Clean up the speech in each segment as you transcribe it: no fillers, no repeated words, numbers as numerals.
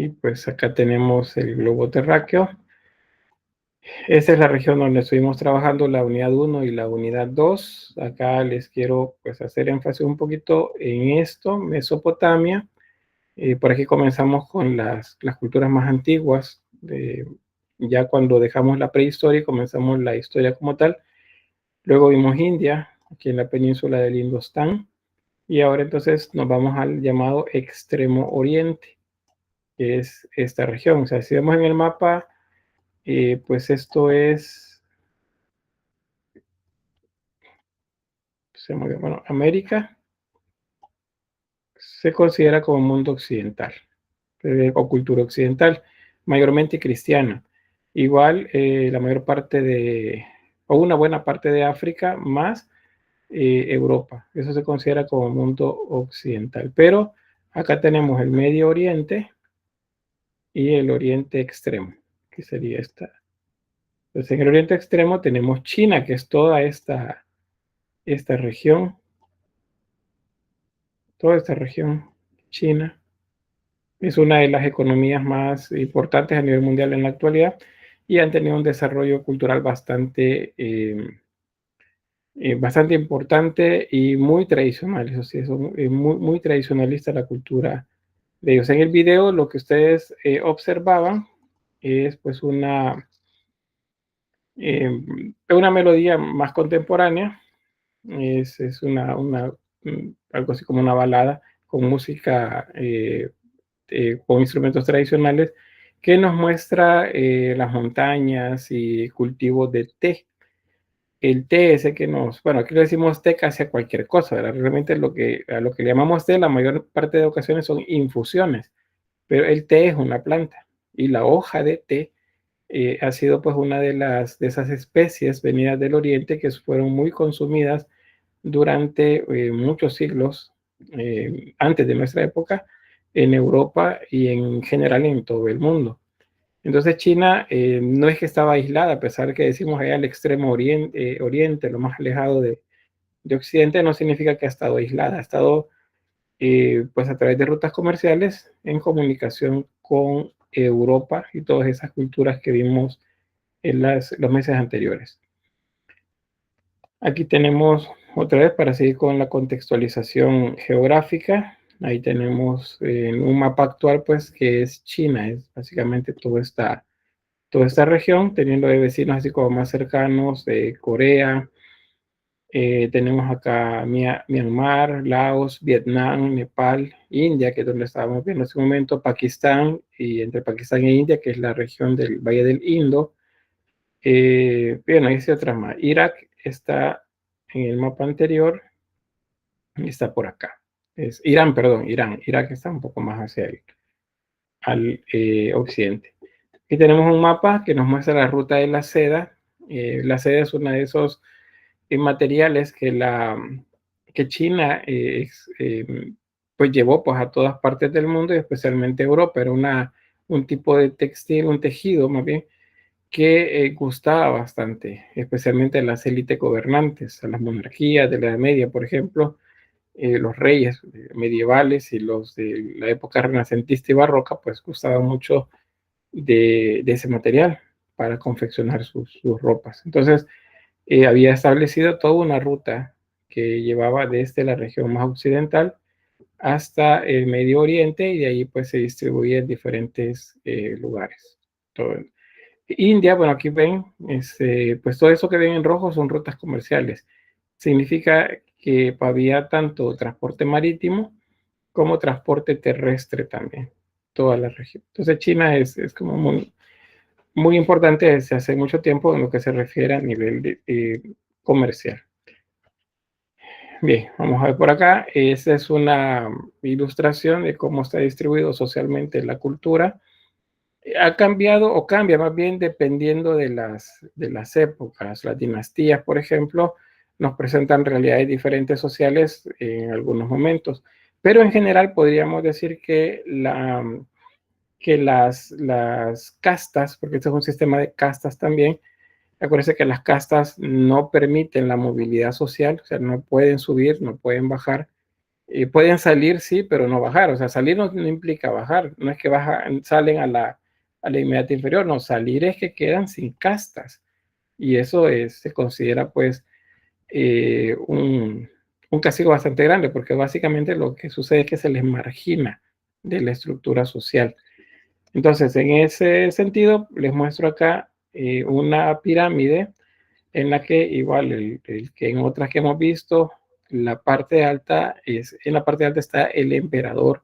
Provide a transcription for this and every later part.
Y pues acá tenemos el globo terráqueo. Esta es la región donde estuvimos trabajando, la unidad 1 y la unidad 2. Acá les quiero pues hacer énfasis un poquito en esto, Mesopotamia. Por aquí comenzamos con las culturas más antiguas. Ya cuando dejamos la prehistoria, comenzamos la historia como tal. Luego vimos India, aquí en la península del Indostán. Y ahora entonces nos vamos al llamado Extremo Oriente, que es esta región. O sea, si vemos en el mapa, pues esto es, bueno, América se considera como mundo occidental, o cultura occidental, mayormente cristiana. Igual la mayor parte o una buena parte de África, más Europa. Eso se considera como mundo occidental. Pero acá tenemos el Medio Oriente y el Oriente Extremo, que sería esta. Entonces, en el Oriente Extremo tenemos China, que es toda esta región, China. Es una de las economías más importantes a nivel mundial en la actualidad y han tenido un desarrollo cultural bastante importante y muy tradicional. Eso sí, es muy tradicionalista la cultura de ellos. En el video lo que ustedes observaban es pues una melodía más contemporánea, es algo así como una balada con música, con instrumentos tradicionales, que nos muestra las montañas y cultivos de té. El té ese bueno, aquí le decimos té casi a cualquier cosa, ¿verdad? Realmente a lo que le llamamos té, la mayor parte de ocasiones son infusiones, pero el té es una planta y la hoja de té ha sido pues una de esas especies venidas del oriente que fueron muy consumidas durante muchos siglos antes de nuestra época en Europa y en general en todo el mundo. Entonces China no es que estaba aislada, a pesar de que decimos allá al extremo oriente, lo más alejado de Occidente, no significa que ha estado aislada, ha estado pues a través de rutas comerciales en comunicación con Europa y todas esas culturas que vimos en los meses anteriores. Aquí tenemos otra vez para seguir con la contextualización geográfica. Ahí tenemos un mapa actual, pues, que es China, es básicamente toda esta región, teniendo de vecinos así como más cercanos de Corea. Tenemos acá Myanmar, Laos, Vietnam, Nepal, India, que es donde estábamos viendo en este momento, Pakistán, y entre Pakistán e India, que es la región del Valle del Indo. Bueno, ahí sí otra más. Irak está en el mapa anterior y está por acá. Es Irán, perdón, Irán. Irak está un poco más hacia al occidente. Aquí tenemos un mapa que nos muestra la ruta de la seda. La seda es uno de esos materiales que China pues llevó pues a todas partes del mundo y especialmente a Europa. Era un tipo de textil, un tejido más bien, que gustaba bastante, especialmente a las élites gobernantes, a las monarquías de la Edad Media, por ejemplo, los reyes medievales y los de la época renacentista y barroca, pues gustaban mucho de ese material para confeccionar sus ropas. Entonces, había establecido toda una ruta que llevaba desde la región más occidental hasta el Medio Oriente y de ahí pues se distribuía en diferentes lugares. Todo. India, bueno, aquí ven, pues todo eso que ven en rojo son rutas comerciales. Significa que había tanto transporte marítimo como transporte terrestre también, toda la región. Entonces China es como muy importante desde hace mucho tiempo en lo que se refiere a nivel comercial. Bien, vamos a ver por acá. Esta es una ilustración de cómo está distribuido socialmente la cultura. Ha cambiado o cambia más bien dependiendo de las épocas. Las dinastías, por ejemplo, nos presentan realidades diferentes sociales en algunos momentos, pero en general podríamos decir que las castas, porque este es un sistema de castas también, acuérdense que las castas no permiten la movilidad social, o sea, no pueden subir, no pueden bajar pueden salir, sí, pero no bajar. O sea, salir no implica bajar. No es que salen a la inmediata inferior. No, salir es que quedan sin castas. Y eso se considera, pues, un castigo bastante grande, porque básicamente lo que sucede es que se les margina de la estructura social. Entonces, en ese sentido, les muestro acá una pirámide en la que igual el que en otras que hemos visto, la parte alta en la parte alta está el emperador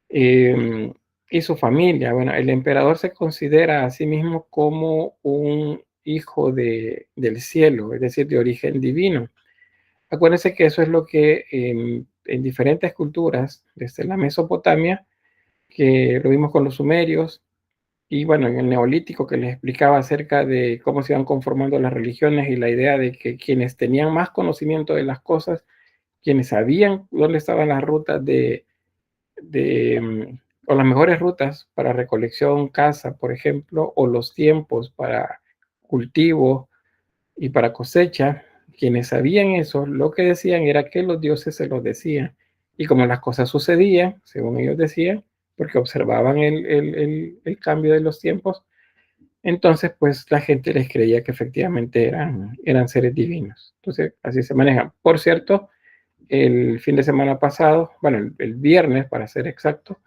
y su familia. Bueno, el emperador se considera a sí mismo como un hijo del cielo, es decir, de origen divino. Acuérdense que eso es lo que en diferentes culturas, desde la Mesopotamia, que lo vimos con los sumerios, y bueno, en el Neolítico que les explicaba acerca de cómo se iban conformando las religiones y la idea de que quienes tenían más conocimiento de las cosas, quienes sabían dónde estaban las rutas o las mejores rutas para recolección, caza, por ejemplo, o los tiempos para cultivo y para cosecha, quienes sabían eso, lo que decían era que los dioses se los decían. Y como las cosas sucedían, según ellos decían, porque observaban el cambio de los tiempos, entonces pues la gente les creía que efectivamente eran seres divinos. Entonces así se manejan. Por cierto, el fin de semana pasado, bueno, el viernes para ser exacto,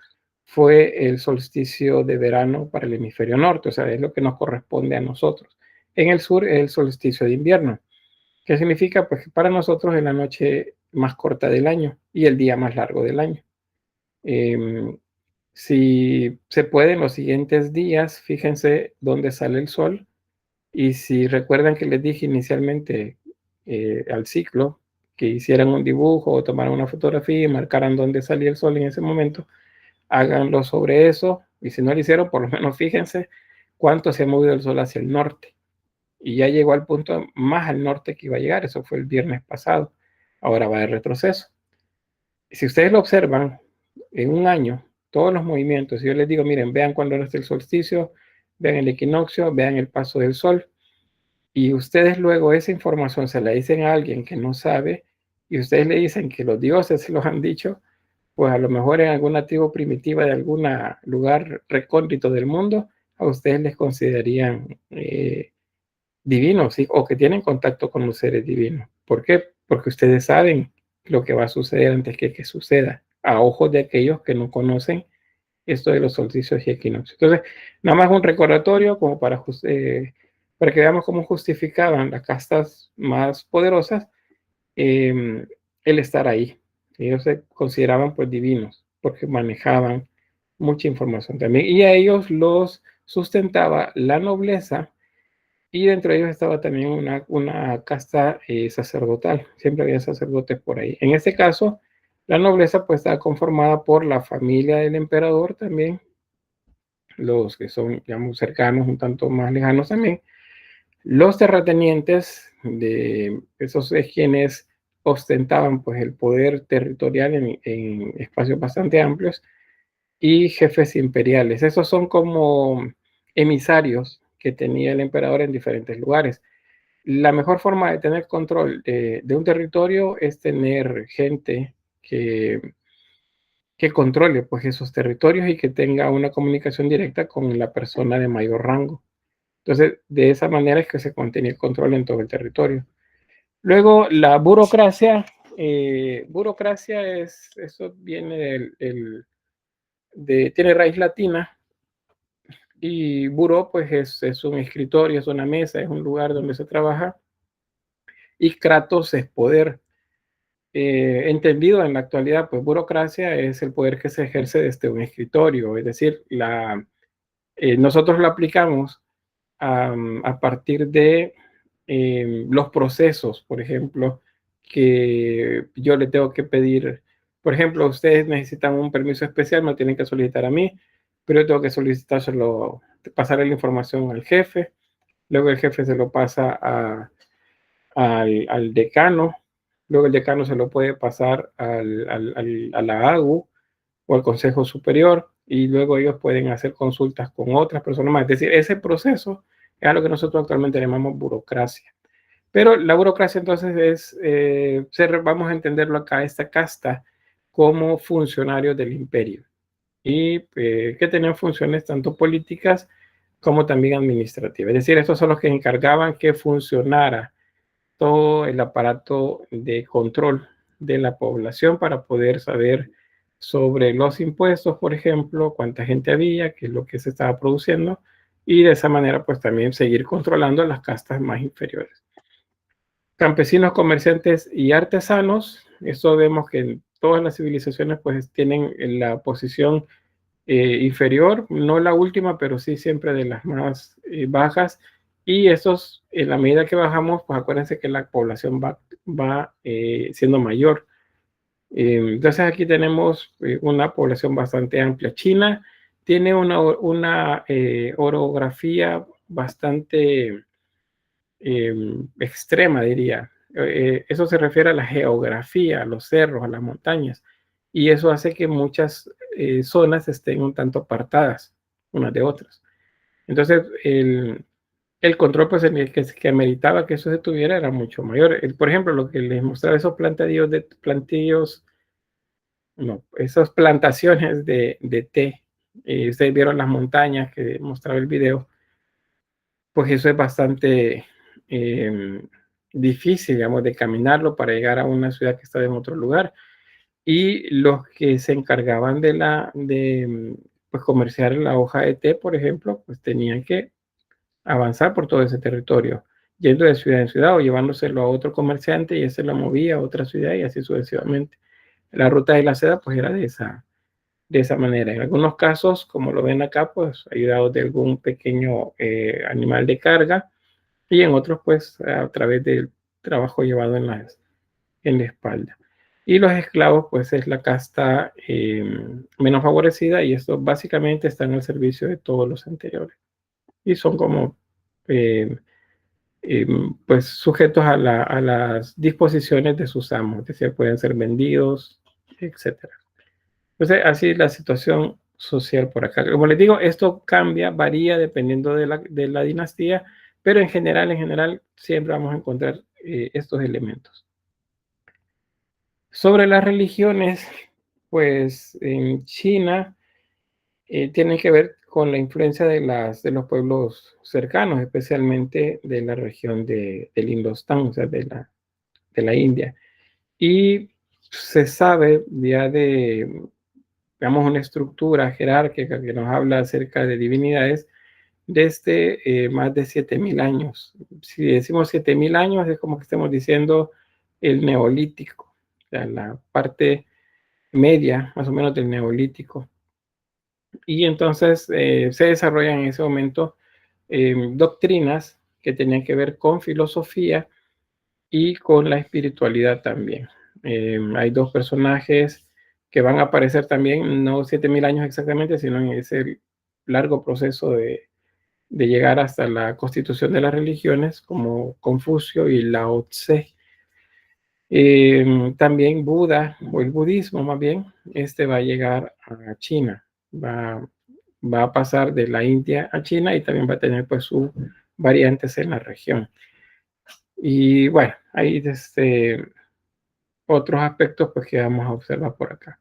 fue el solsticio de verano para el hemisferio norte, o sea, es lo que nos corresponde a nosotros. En el sur es el solsticio de invierno. ¿Qué significa? Pues que para nosotros es la noche más corta del año y el día más largo del año. Si se puede, en los siguientes días, fíjense dónde sale el sol. Y si recuerdan que les dije inicialmente al ciclo que hicieran un dibujo o tomaran una fotografía y marcaran dónde salía el sol en ese momento, háganlo sobre eso. Y si no lo hicieron, por lo menos fíjense cuánto se ha movido el sol hacia el norte. Y ya llegó al punto más al norte que iba a llegar. Eso fue el viernes pasado. Ahora va de retroceso. Si ustedes lo observan en un año, todos los movimientos, si yo les digo, miren, vean cuándo está el solsticio, vean el equinoccio, vean el paso del sol, y ustedes luego esa información se la dicen a alguien que no sabe, y ustedes le dicen que los dioses se los han dicho, pues a lo mejor en alguna tribu primitiva de algún lugar recóndito del mundo, a ustedes les considerarían divinos, ¿sí? O que tienen contacto con los seres divinos. ¿Por qué? Porque ustedes saben lo que va a suceder antes que suceda, a ojos de aquellos que no conocen esto de los solsticios y equinoccios. Entonces, nada más un recordatorio como para que veamos cómo justificaban las castas más poderosas el estar ahí. Ellos se consideraban pues divinos porque manejaban mucha información también. Y a ellos los sustentaba la nobleza y dentro de ellos estaba también una casta sacerdotal. Siempre había sacerdotes por ahí. En este caso, la nobleza pues está conformada por la familia del emperador también, los que son, digamos, cercanos, un tanto más lejanos también. Los terratenientes, esos es quienes ostentaban pues el poder territorial en espacios bastante amplios, y jefes imperiales. Esos son como emisarios que tenía el emperador en diferentes lugares. La mejor forma de tener control de un territorio es tener gente que controle pues esos territorios y que tenga una comunicación directa con la persona de mayor rango. Entonces, de esa manera es que se mantenía el control en todo el territorio. Luego, la burocracia. Eso viene tiene raíz latina, y buró pues es un escritorio, es una mesa, es un lugar donde se trabaja, y kratos es poder. Entendido en la actualidad, pues burocracia es el poder que se ejerce desde un escritorio, es decir, nosotros lo aplicamos a partir de los procesos, por ejemplo, que yo le tengo que pedir. Por ejemplo, ustedes necesitan un permiso especial, me tienen que solicitar a mí, pero yo tengo que solicitárselo, pasarle la información al jefe, luego el jefe se lo pasa al decano, luego el decano se lo puede pasar a la AGU o al Consejo Superior, y luego ellos pueden hacer consultas con otras personas más. Es decir, ese proceso es algo que nosotros actualmente llamamos burocracia. Pero la burocracia entonces vamos a entenderlo acá, esta casta como funcionarios del imperio y que tenían funciones tanto políticas como también administrativas. Es decir, estos son los que encargaban que funcionara todo el aparato de control de la población para poder saber sobre los impuestos, por ejemplo, cuánta gente había, qué es lo que se estaba produciendo, y de esa manera pues también seguir controlando las castas más inferiores. Campesinos, comerciantes y artesanos, eso vemos que en todas las civilizaciones pues tienen la posición inferior, no la última, pero sí siempre de las más bajas. Y esos, en la medida que bajamos, pues acuérdense que la población va siendo mayor. Entonces aquí tenemos una población bastante amplia. China tiene una orografía bastante extrema, diría. Eso se refiere a la geografía, a los cerros, a las montañas. Y eso hace que muchas zonas estén un tanto apartadas unas de otras. Entonces, el control pues, en el que ameritaba que eso se tuviera era mucho mayor. Por ejemplo, lo que les mostraba, esos plantillos, no, esas plantaciones de té. Ustedes vieron las montañas que mostraba el video, pues eso es bastante difícil, digamos, de caminarlo para llegar a una ciudad que está en otro lugar. Y los que se encargaban de pues, comerciar la hoja de té, por ejemplo, pues tenían que avanzar por todo ese territorio, yendo de ciudad en ciudad o llevándoselo a otro comerciante y ese lo movía a otra ciudad y así sucesivamente. La ruta de la seda pues era de esa manera. En algunos casos, como lo ven acá, pues ayudados de algún pequeño animal de carga y en otros pues a través del trabajo llevado en la espalda. Y los esclavos pues es la casta menos favorecida y esto básicamente está en el servicio de todos los anteriores. Y son como eh, pues sujetos a las disposiciones de sus amos, es decir, pueden ser vendidos, etcétera. Entonces, así es la situación social por acá. Como les digo, esto cambia, varía dependiendo de la dinastía, pero en general, siempre vamos a encontrar estos elementos. Sobre las religiones, pues en China tienen que ver con la influencia de los pueblos cercanos, especialmente de la región del Indostán, o sea, de la India. Y se sabe ya digamos, una estructura jerárquica que nos habla acerca de divinidades desde más de 7.000 años. Si decimos 7.000 años, es como que estamos diciendo el neolítico, o sea, la parte media, más o menos, del neolítico. Y entonces se desarrollan en ese momento doctrinas que tenían que ver con filosofía y con la espiritualidad también. Hay dos personajes que van a aparecer también, no 7.000 años exactamente, sino en ese largo proceso de llegar hasta la constitución de las religiones, como Confucio y Lao Tse. También Buda, o el budismo más bien, este va a llegar a China, va a pasar de la India a China y también va a tener pues sus variantes en la región. Y bueno, hay otros aspectos pues que vamos a observar por acá.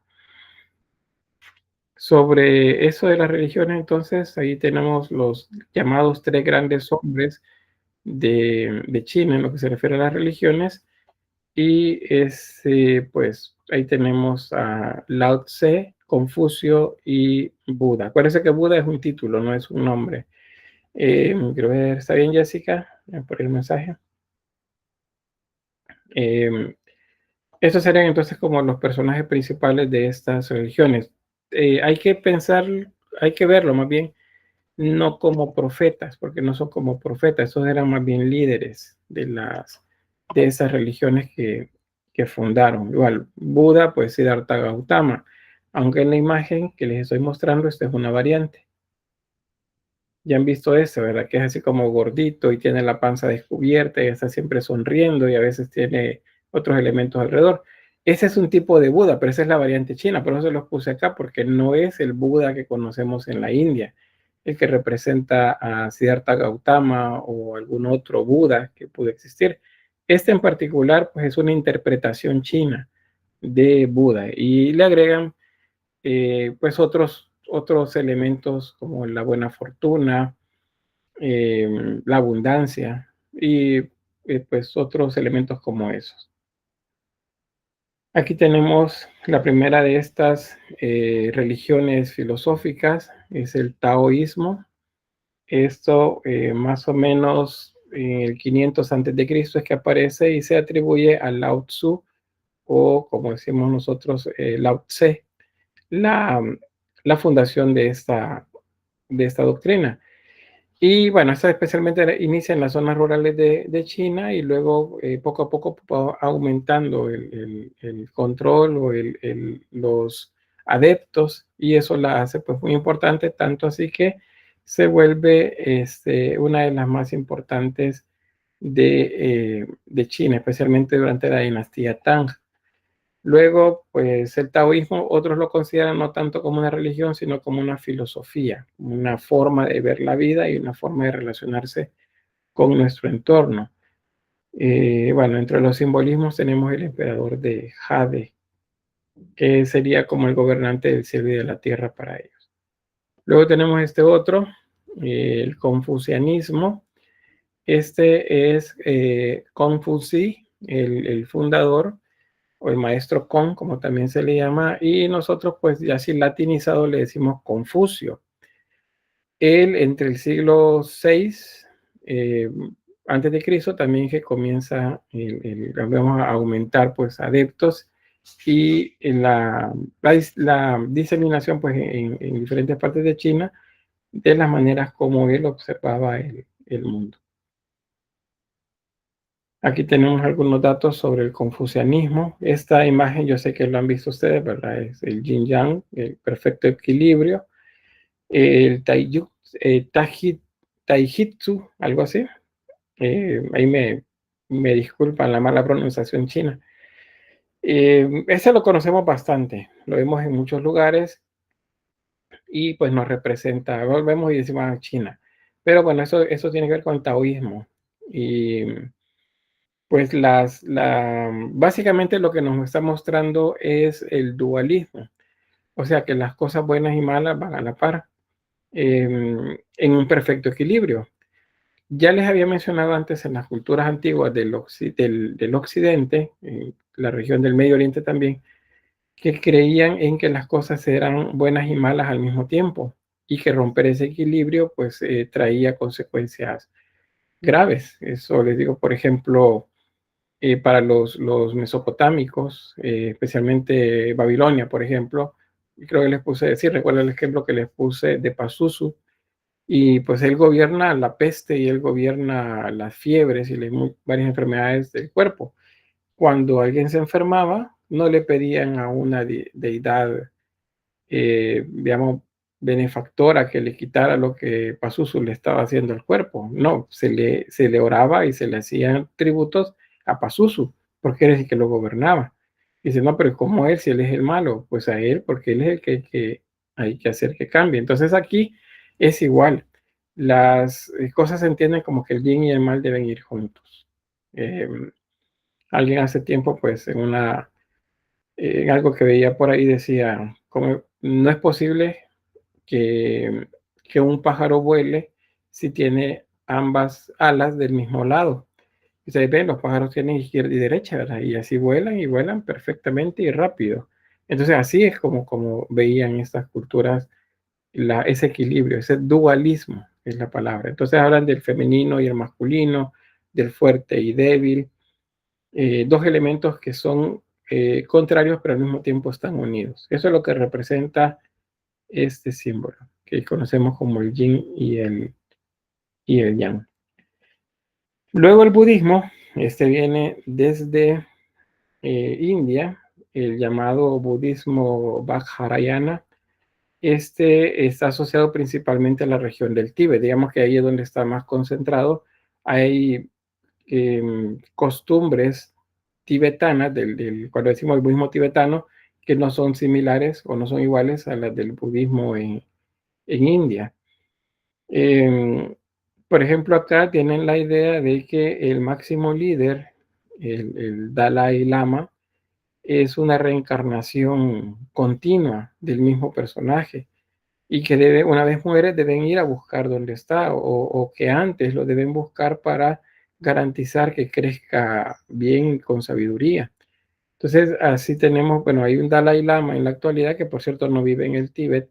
Sobre eso de las religiones, entonces, ahí tenemos los llamados tres grandes hombres de China en lo que se refiere a las religiones. Y pues ahí tenemos a Lao Tse, Confucio y Buda. Acuérdense que Buda es un título, no es un nombre. Quiero ver, ¿está bien, Jessica? Por el mensaje. Estos serían entonces como los personajes principales de estas religiones. Hay que pensar, hay que verlo más bien, no como profetas, porque no son como profetas, esos eran más bien líderes de esas religiones que fundaron. Igual, Buda, pues Siddhartha Gautama, aunque en la imagen que les estoy mostrando, esta es una variante. Ya han visto eso, ¿verdad? Que es así como gordito y tiene la panza descubierta y está siempre sonriendo y a veces tiene otros elementos alrededor. Ese es un tipo de Buda, pero esa es la variante china, por eso se los puse acá, porque no es el Buda que conocemos en la India, el que representa a Siddhartha Gautama o algún otro Buda que pudo existir. Este en particular, pues es una interpretación china de Buda y le agregan pues otros elementos como la buena fortuna, la abundancia y pues otros elementos como esos. Aquí tenemos la primera de estas religiones filosóficas, es el taoísmo. Esto más o menos en el 500 antes de Cristo es que aparece y se atribuye a Lao Tzu o como decimos nosotros, Lao Tse, la, la fundación de esta doctrina. Y bueno, esta especialmente inicia en las zonas rurales de China y luego poco a poco va aumentando el control o los adeptos y eso la hace pues muy importante, tanto así que se vuelve una de las más importantes de China, especialmente durante la dinastía Tang. Luego, pues el taoísmo, otros lo consideran no tanto como una religión, sino como una filosofía, una forma de ver la vida y una forma de relacionarse con nuestro entorno. Bueno, entre los simbolismos tenemos el emperador de Jade, que sería como el gobernante del cielo y de la tierra para ellos. Luego tenemos este otro, el confucianismo. Este es Confuci, el fundador, o el maestro Con, como también se le llama, y nosotros pues ya así latinizado le decimos Confucio. Él entre el siglo VI antes de Cristo también que comienza vamos a aumentar pues adeptos y la diseminación pues en diferentes partes de China de las maneras como él observaba el mundo. Aquí tenemos algunos datos sobre el confucianismo. Esta imagen yo sé que lo han visto ustedes, ¿verdad? Es el yin yang, el perfecto equilibrio, el taijitsu, algo así. Ahí me disculpan la mala pronunciación china. Este lo conocemos bastante, lo vemos en muchos lugares y pues nos representa, volvemos y decimos China. Pero bueno, eso tiene que ver con taoísmo. Y pues básicamente lo que nos está mostrando es el dualismo, o sea que las cosas buenas y malas van a la par, en un perfecto equilibrio. Ya les había mencionado antes en las culturas antiguas del occidente, en la región del Medio Oriente también, que creían en que las cosas eran buenas y malas al mismo tiempo y que romper ese equilibrio pues traía consecuencias graves. Eso les digo, por ejemplo, para los mesopotámicos, especialmente Babilonia, por ejemplo. Creo que les puse, sí, recuerdo el ejemplo que les puse de Pazuzu, y pues él gobierna la peste y él gobierna las fiebres y varias enfermedades del cuerpo. Cuando alguien se enfermaba, no le pedían a una deidad, digamos, benefactora que le quitara lo que Pazuzu le estaba haciendo al cuerpo. No, se le oraba y se le hacían tributos a Pazuzu, porque él es el que lo gobernaba. Dice, no, pero ¿cómo él si él es el malo? Pues a él, porque él es el que hay que hacer que cambie. Entonces aquí es igual. Las cosas se entienden como que el bien y el mal deben ir juntos. Eh, alguien hace tiempo, pues, en algo que veía por ahí decía, como, no es posible que, que un pájaro vuele si tiene ambas alas del mismo lado. Ustedes ven, los pájaros tienen izquierda y derecha, ¿verdad? Y así vuelan y vuelan perfectamente y rápido. Entonces así es como veían estas culturas ese equilibrio, ese dualismo es la palabra. Entonces hablan del femenino y el masculino, del fuerte y débil, dos elementos que son contrarios pero al mismo tiempo están unidos. Eso es lo que representa este símbolo, que conocemos como el yin y el yang. Luego el budismo, este viene desde India, el llamado budismo Vajrayana. Este está asociado principalmente a la región del Tíbet, digamos que ahí es donde está más concentrado. Hay costumbres tibetanas, cuando decimos el budismo tibetano, que no son similares o no son iguales a las del budismo en India. Eh, por ejemplo, acá tienen la idea de que el máximo líder, el Dalai Lama, es una reencarnación continua del mismo personaje y que debe, una vez muere, deben ir a buscar dónde está o que antes lo deben buscar para garantizar que crezca bien con sabiduría. Entonces, así tenemos, bueno, hay un Dalai Lama en la actualidad que, por cierto, no vive en el Tíbet,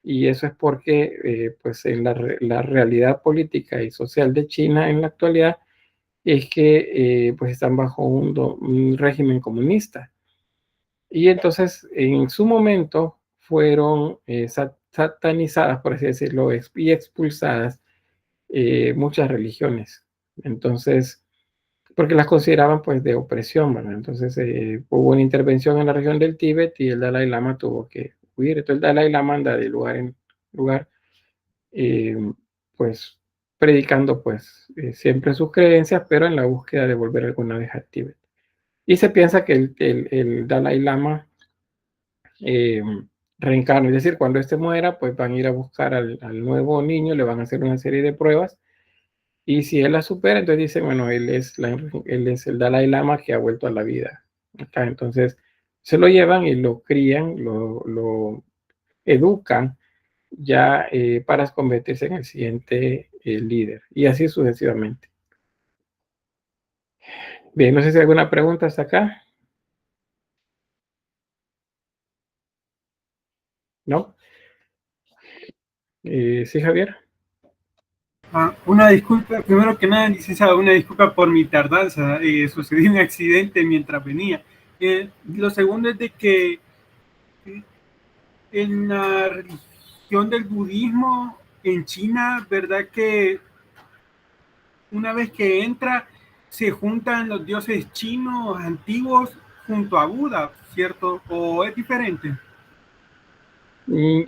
y eso es porque, pues, en la realidad política y social de China en la actualidad es que, pues, están bajo un régimen comunista. Y entonces, en su momento, fueron satanizadas, por así decirlo, y expulsadas muchas religiones. Entonces, porque las consideraban pues de opresión, ¿verdad? Entonces hubo una intervención en la región del Tíbet y el Dalai Lama tuvo que huir. Entonces el Dalai Lama anda de lugar en lugar, eh, pues predicando pues siempre sus creencias, pero en la búsqueda de volver alguna vez al Tíbet. Y se piensa que el Dalai Lama eh, reencarna, es decir, cuando este muera, pues van a ir a buscar al nuevo niño, le van a hacer una serie de pruebas. Y si él la supera, entonces dicen, bueno, él es el Dalai Lama que ha vuelto a la vida. Acá, entonces, se lo llevan y lo crían, lo educan ya para convertirse en el siguiente líder. Y así sucesivamente. Bien, no sé si hay alguna pregunta hasta acá. ¿No? Sí, Javier. Una disculpa, primero que nada, licenciado, una disculpa por mi tardanza. Sucedió un accidente mientras venía. Lo segundo es de que en la religión del budismo en China, ¿verdad que una vez que entra se juntan los dioses chinos antiguos junto a Buda, ¿cierto? ¿O es diferente?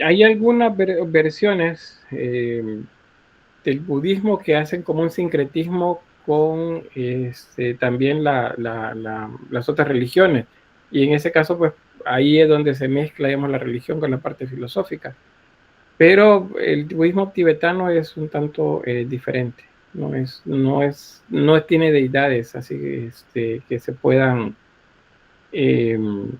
Hay algunas versiones del budismo que hacen como un sincretismo con también las otras religiones. Y en ese caso, pues ahí es donde se mezcla, digamos, la religión con la parte filosófica. Pero el budismo tibetano es un tanto diferente. No tiene deidades así que se puedan eh,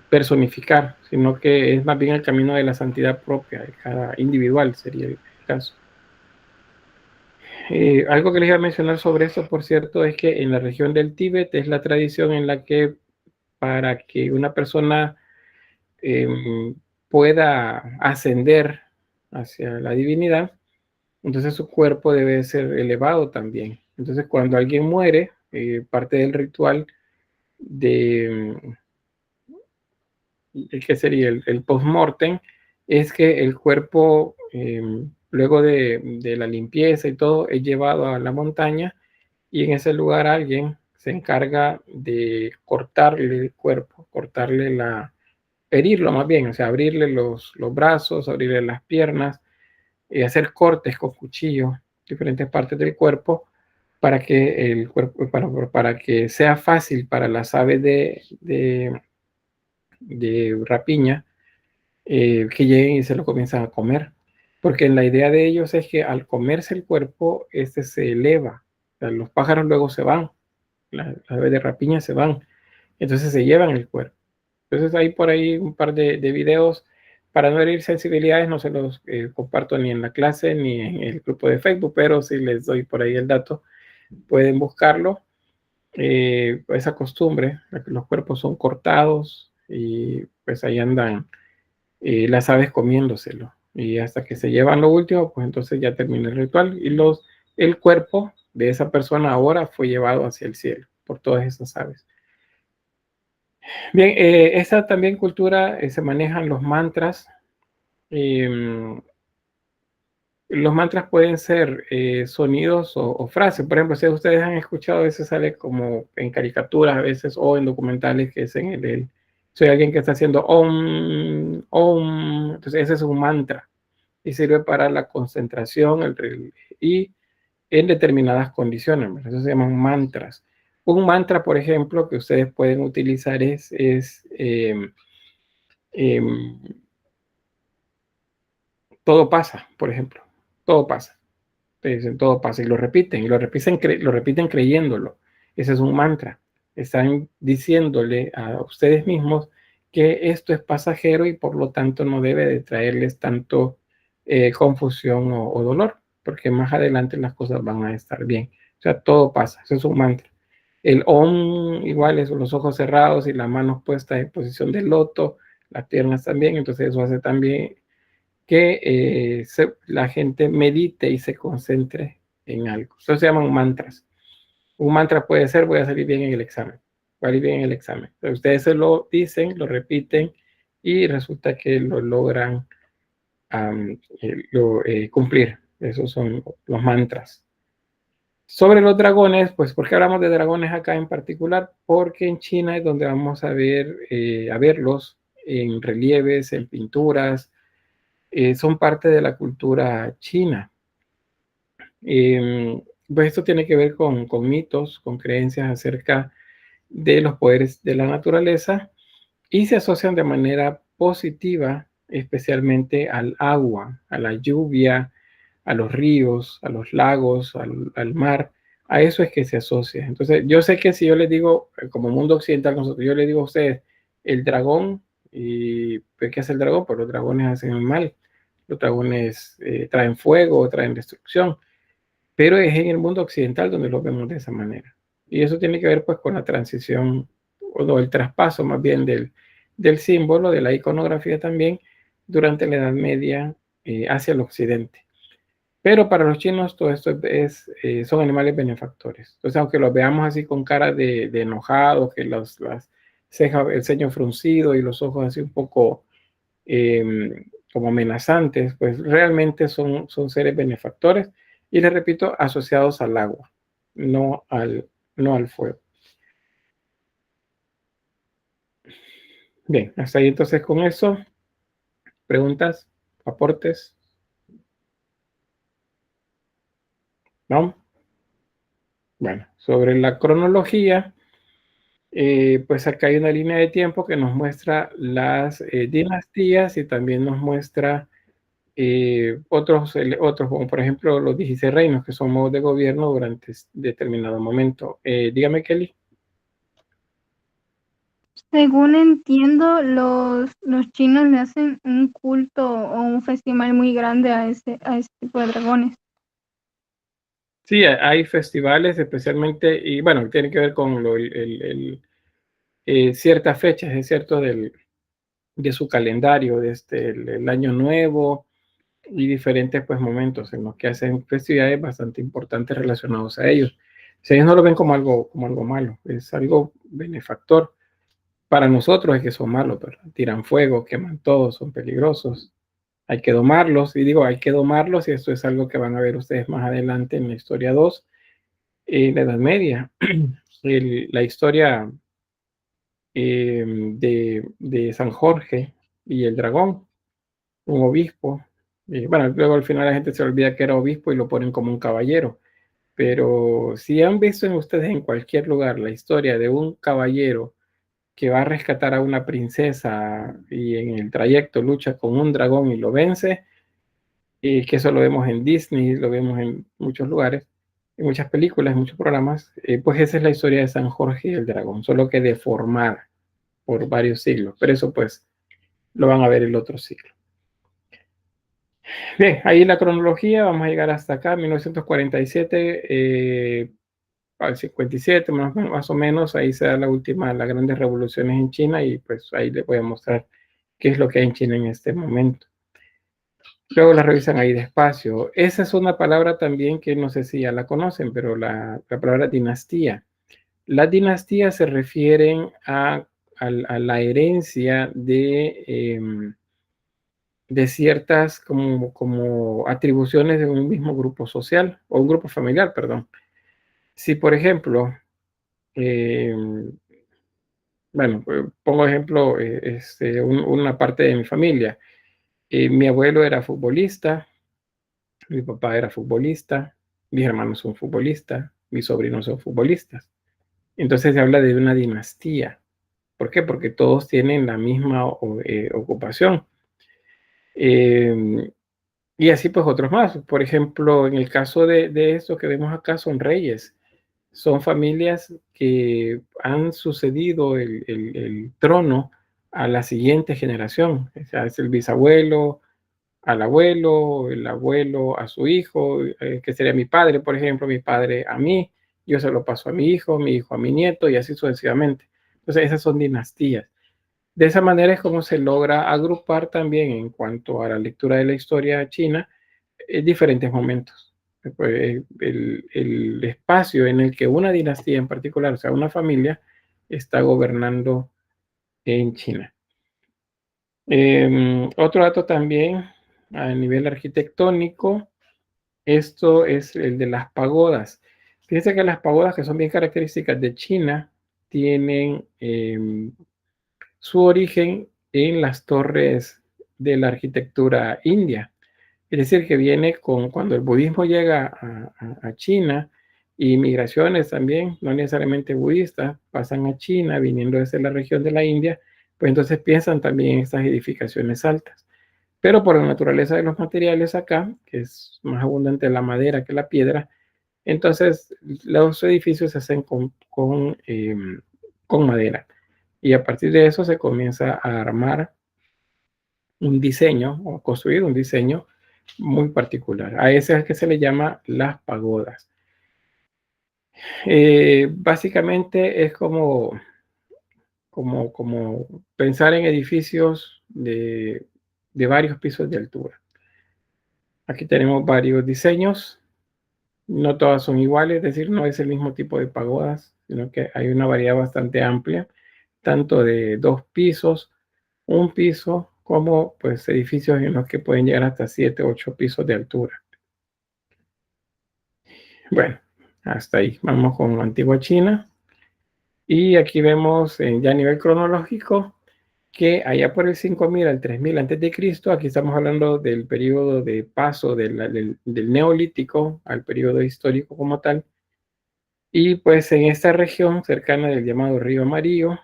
personificar, sino que es más bien el camino de la santidad propia de cada individual, sería el caso. Algo que les iba a mencionar sobre eso, por cierto, es que en la región del Tíbet es la tradición en la que para que una persona eh, pueda ascender hacia la divinidad, entonces su cuerpo debe ser elevado también. Entonces cuando alguien muere, parte del ritual de, ¿qué sería? El post-mortem, es que el cuerpo, luego de la limpieza y todo, es llevado a la montaña y en ese lugar alguien se encarga de cortarle el cuerpo, herirlo más bien, o sea, abrirle los brazos, abrirle las piernas, y hacer cortes con cuchillo, diferentes partes del cuerpo, para que el cuerpo, para que sea fácil para las aves de rapiña que lleguen y se lo comienzan a comer. Porque la idea de ellos es que al comerse el cuerpo, este se eleva. O sea, los pájaros luego se van, las aves de rapiña se van, entonces se llevan el cuerpo. Entonces hay por ahí un par de videos. Para no herir sensibilidades, no se los comparto ni en la clase ni en el grupo de Facebook, pero si les doy por ahí el dato, pueden buscarlo. Esa costumbre, que los cuerpos son cortados y pues ahí andan las aves comiéndoselo. Y hasta que se llevan lo último, pues entonces ya termina el ritual y el cuerpo de esa persona ahora fue llevado hacia el cielo por todas esas aves. Bien, esa también cultura se manejan los mantras. Eh, los mantras pueden ser sonidos o frases. Por ejemplo, si ustedes han escuchado, a veces sale como en caricaturas, a veces, o en documentales que es en soy alguien que está haciendo om, om. Entonces, ese es un mantra y sirve para la concentración y en determinadas condiciones. Eso se llaman mantras. Un mantra, por ejemplo, que ustedes pueden utilizar es eh, todo pasa, por ejemplo. Todo pasa. Dicen todo pasa y lo repiten creyéndolo. Ese es un mantra. Están diciéndole a ustedes mismos que esto es pasajero y por lo tanto no debe de traerles tanto confusión o dolor, porque más adelante las cosas van a estar bien. O sea, todo pasa, eso es un mantra. El Om igual es los ojos cerrados y las manos puestas en posición de loto, las piernas también, entonces eso hace también que la gente medite y se concentre en algo. Eso se llaman mantras. Un mantra puede ser, voy a salir bien en el examen, voy a salir bien en el examen. Pero ustedes se lo dicen, lo repiten y resulta que lo logran cumplir. Esos son los mantras. Sobre los dragones, pues, ¿por qué hablamos de dragones acá en particular? Porque en China es donde vamos a verlos en relieves, en pinturas, son parte de la cultura china. Pues esto tiene que ver con mitos, con creencias acerca de los poderes de la naturaleza y se asocian de manera positiva, especialmente al agua, a la lluvia, a los ríos, a los lagos, al mar. A eso es que se asocia. Entonces, yo sé que si yo les digo, como mundo occidental, nosotros, yo les digo a ustedes, el dragón, y pues, ¿qué hace el dragón? Pues los dragones hacen el mal. Los dragones traen fuego, traen destrucción, pero es en el mundo occidental donde lo vemos de esa manera. Y eso tiene que ver pues con la transición o el traspaso más bien del símbolo, de la iconografía también, durante la Edad Media hacia el occidente. Pero para los chinos todo esto son animales benefactores. Entonces, aunque los veamos así con cara de enojado, que las cejas, el ceño fruncido y los ojos así un poco como amenazantes, pues realmente son seres benefactores y les repito, asociados al agua, no al fuego. Bien, hasta ahí entonces con eso. ¿Preguntas? ¿Aportes? ¿No? Bueno, sobre la cronología, pues acá hay una línea de tiempo que nos muestra las dinastías y también nos muestra otros, como por ejemplo los 16 reinos, que son modos de gobierno durante determinado momento. Dígame, Kelly. Según entiendo, los chinos le hacen un culto o un festival muy grande a ese tipo de dragones. Sí, hay festivales especialmente, y bueno, tiene que ver con ciertas fechas, es cierto, de su calendario, el Año Nuevo y diferentes pues, momentos en los que hacen festividades bastante importantes relacionados a ellos. Si ellos no lo ven como algo malo, es algo benefactor. Para nosotros es que son malos, ¿verdad? Tiran fuego, queman todo, son peligrosos. Hay que domarlos, y digo, hay que domarlos, y esto es algo que van a ver ustedes más adelante en la historia 2, la Edad Media. La historia de San Jorge y el dragón, un obispo. Bueno, luego al final la gente se olvida que era obispo y lo ponen como un caballero. Pero si han visto en ustedes en cualquier lugar la historia de un caballero que va a rescatar a una princesa y en el trayecto lucha con un dragón y lo vence, y que eso lo vemos en Disney, lo vemos en muchos lugares, en muchas películas, en muchos programas, pues esa es la historia de San Jorge y el dragón, solo que deformada por varios siglos, pero eso pues lo van a ver el otro siglo. Bien, ahí la cronología, vamos a llegar hasta acá, 1947, al 57 más o menos, ahí se da las grandes revoluciones en China y pues ahí les voy a mostrar qué es lo que hay en China en este momento. Luego la revisan ahí despacio. Esa es una palabra también que no sé si ya la conocen, pero la palabra dinastía. Las dinastías se refieren a la herencia de ciertas como atribuciones de un mismo grupo social o un grupo familiar, perdón. Si, por ejemplo, bueno, pongo ejemplo, una parte de mi familia. Mi abuelo era futbolista, mi papá era futbolista, mis hermanos son futbolistas, mis sobrinos son futbolistas. Entonces se habla de una dinastía. ¿Por qué? Porque todos tienen la misma ocupación. Y así pues otros más. Por ejemplo, en el caso de esto que vemos acá son reyes. Son familias que han sucedido el trono a la siguiente generación. O sea, es el bisabuelo al abuelo, el abuelo a su hijo, que sería mi padre, por ejemplo, mi padre a mí, yo se lo paso a mi hijo a mi nieto y así sucesivamente. Entonces, esas son dinastías. De esa manera es como se logra agrupar también en cuanto a la lectura de la historia china diferentes momentos. El espacio en el que una dinastía en particular, o sea, una familia, está gobernando en China. Otro dato también a nivel arquitectónico, esto es el de las pagodas. Fíjense que las pagodas, que son bien características de China, tienen su origen en las torres de la arquitectura india. Es decir, que viene con cuando el budismo llega a China y migraciones también, no necesariamente budistas, pasan a China viniendo desde la región de la India, pues entonces piensan también en estas edificaciones altas. Pero por la naturaleza de los materiales acá, que es más abundante la madera que la piedra, entonces los edificios se hacen con madera. Y a partir de eso se comienza a armar un diseño o construir un diseño muy particular. A ese es el que se le llama las pagodas. Básicamente es como pensar en edificios de varios pisos de altura. Aquí tenemos varios diseños. No todas son iguales, es decir, no es el mismo tipo de pagodas, sino que hay una variedad bastante amplia, tanto de 2 pisos, 1 piso, como pues edificios en los que pueden llegar hasta 7, 8 pisos de altura. Bueno, hasta ahí. Vamos con Antigua China. Y aquí vemos ya a nivel cronológico que allá por el 5000 al 3000 antes de Cristo, aquí estamos hablando del periodo de paso del neolítico al periodo histórico como tal. Y pues en esta región cercana del llamado Río Amarillo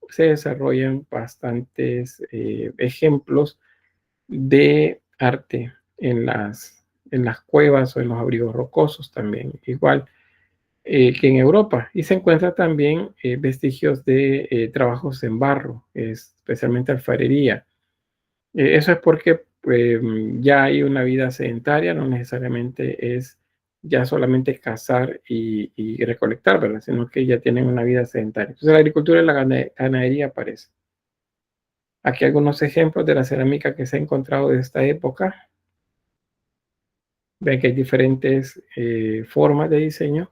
se desarrollan bastantes ejemplos de arte en las cuevas o en los abrigos rocosos también, igual que en Europa. Y se encuentran también vestigios de trabajos en barro, especialmente alfarería. Eso es porque ya hay una vida sedentaria, no necesariamente es ya solamente cazar y recolectar, ¿verdad? Sino que ya tienen una vida sedentaria. Entonces la agricultura y la ganadería aparecen. Aquí algunos ejemplos de la cerámica que se ha encontrado de esta época. Ven que hay diferentes formas de diseño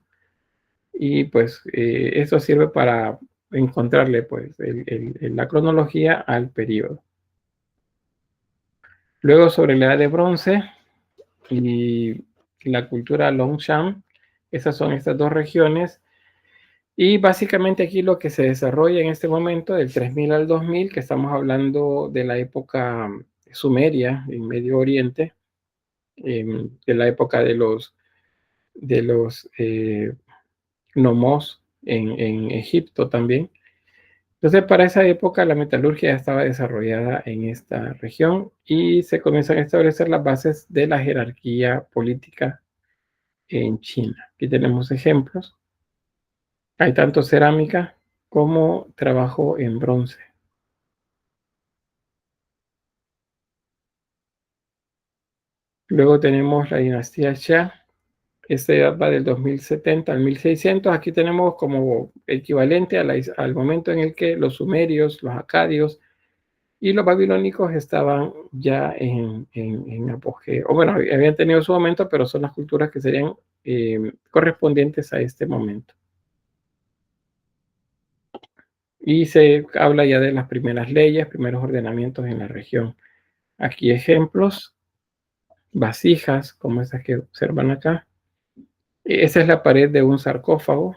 y pues esto sirve para encontrarle pues la cronología al periodo. Luego sobre la edad de bronce y la cultura Longshan, esas son estas dos regiones. Y básicamente aquí lo que se desarrolla en este momento, del 3000 al 2000, que estamos hablando de la época sumeria en Medio Oriente, de la época de los nomos en Egipto también. Entonces, para esa época la metalurgia ya estaba desarrollada en esta región y se comienzan a establecer las bases de la jerarquía política en China. Aquí tenemos ejemplos. Hay tanto cerámica como trabajo en bronce. Luego tenemos la dinastía Xia. Este va del 2070 al 1600. Aquí tenemos como equivalente al momento en el que los sumerios, los acadios y los babilónicos estaban ya en apogeo. O bueno, habían tenido su momento, pero son las culturas que serían correspondientes a este momento. Y se habla ya de las primeras leyes, primeros ordenamientos en la región. Aquí ejemplos, vasijas como esas que observan acá. Esa es la pared de un sarcófago,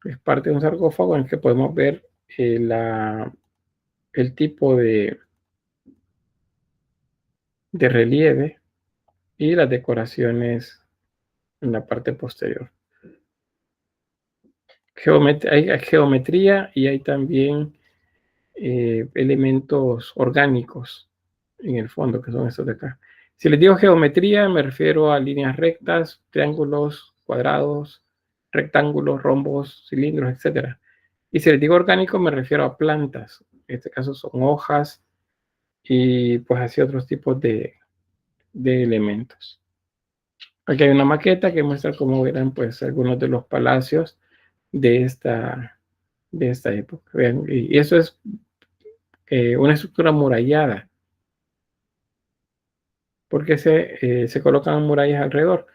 es parte de un sarcófago en el que podemos ver el tipo de relieve y las decoraciones en la parte posterior. Hay geometría y hay también elementos orgánicos en el fondo, que son estos de acá. Si les digo geometría, me refiero a líneas rectas, triángulos, cuadrados, rectángulos, rombos, cilindros, etc. Y si les digo orgánico, me refiero a plantas en este caso son hojas y pues así otros tipos de elementos. Aquí hay una maqueta que muestra cómo eran pues algunos de los palacios de esta época. Vean, y eso es una estructura amurallada. ¿Por qué se colocan murallas alrededor?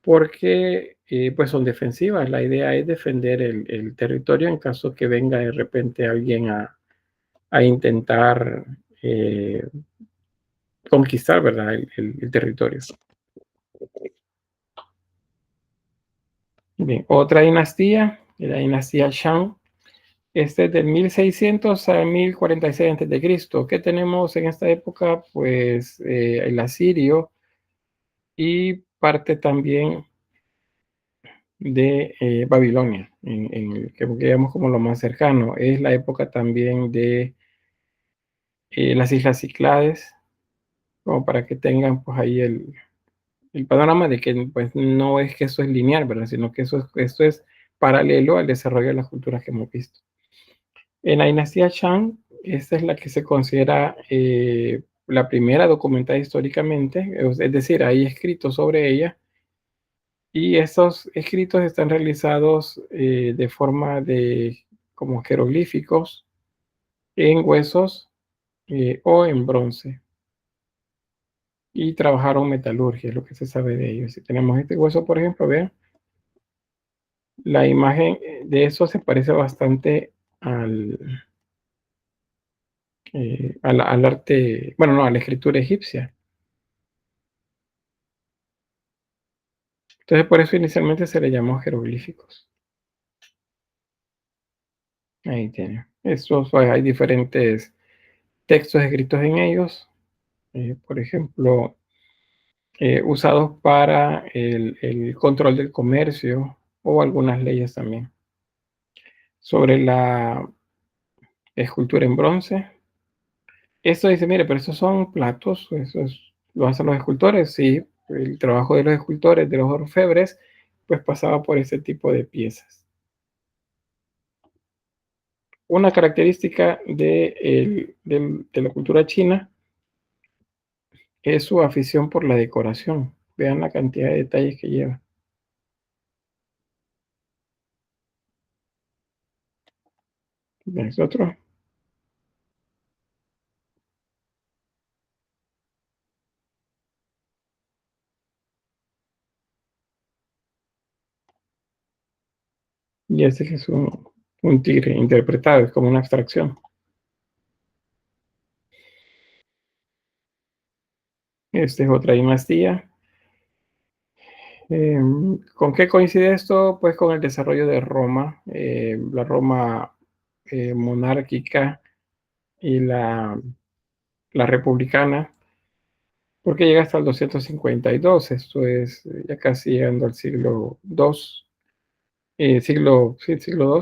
Porque pues son defensivas. La idea es defender el territorio en caso que venga de repente alguien a intentar conquistar, ¿verdad? El territorio. Bien, otra dinastía, la dinastía Shang. Este es del 1600 a 1046 a.C. ¿Qué tenemos en esta época? Pues el asirio y parte también de Babilonia, que veamos como lo más cercano. Es la época también de las Islas Cíclades, como para que tengan pues ahí el panorama de que pues no es que eso es lineal, ¿verdad? Sino que esto es paralelo al desarrollo de las culturas que hemos visto. En la dinastía Shang, esta es la que se considera la primera documentada históricamente, es decir, hay escritos sobre ella, y estos escritos están realizados de forma de como jeroglíficos en huesos o en bronce. Y trabajaron metalurgia, es lo que se sabe de ellos. Si tenemos este hueso, por ejemplo, vean, la imagen de eso se parece bastante al arte, bueno, no, a la escritura egipcia. Entonces, por eso inicialmente se le llamó jeroglíficos. Ahí tiene. Estos, pues, hay diferentes textos escritos en ellos, por ejemplo, usados para el control del comercio o algunas leyes también. Sobre la escultura en bronce, esto dice, mire, pero estos son platos, lo hacen los escultores, sí, el trabajo de los escultores, de los orfebres, pues pasaba por ese tipo de piezas. Una característica de la cultura china es su afición por la decoración. Vean la cantidad de detalles que lleva. ¿Ves otro? Y este es un tigre interpretado, es como una abstracción. Esta es otra dinastía. ¿Con qué coincide esto? Pues con el desarrollo de Roma, la Roma monárquica y la republicana, porque llega hasta el 252, esto es ya casi llegando al siglo II, siglo II, siglo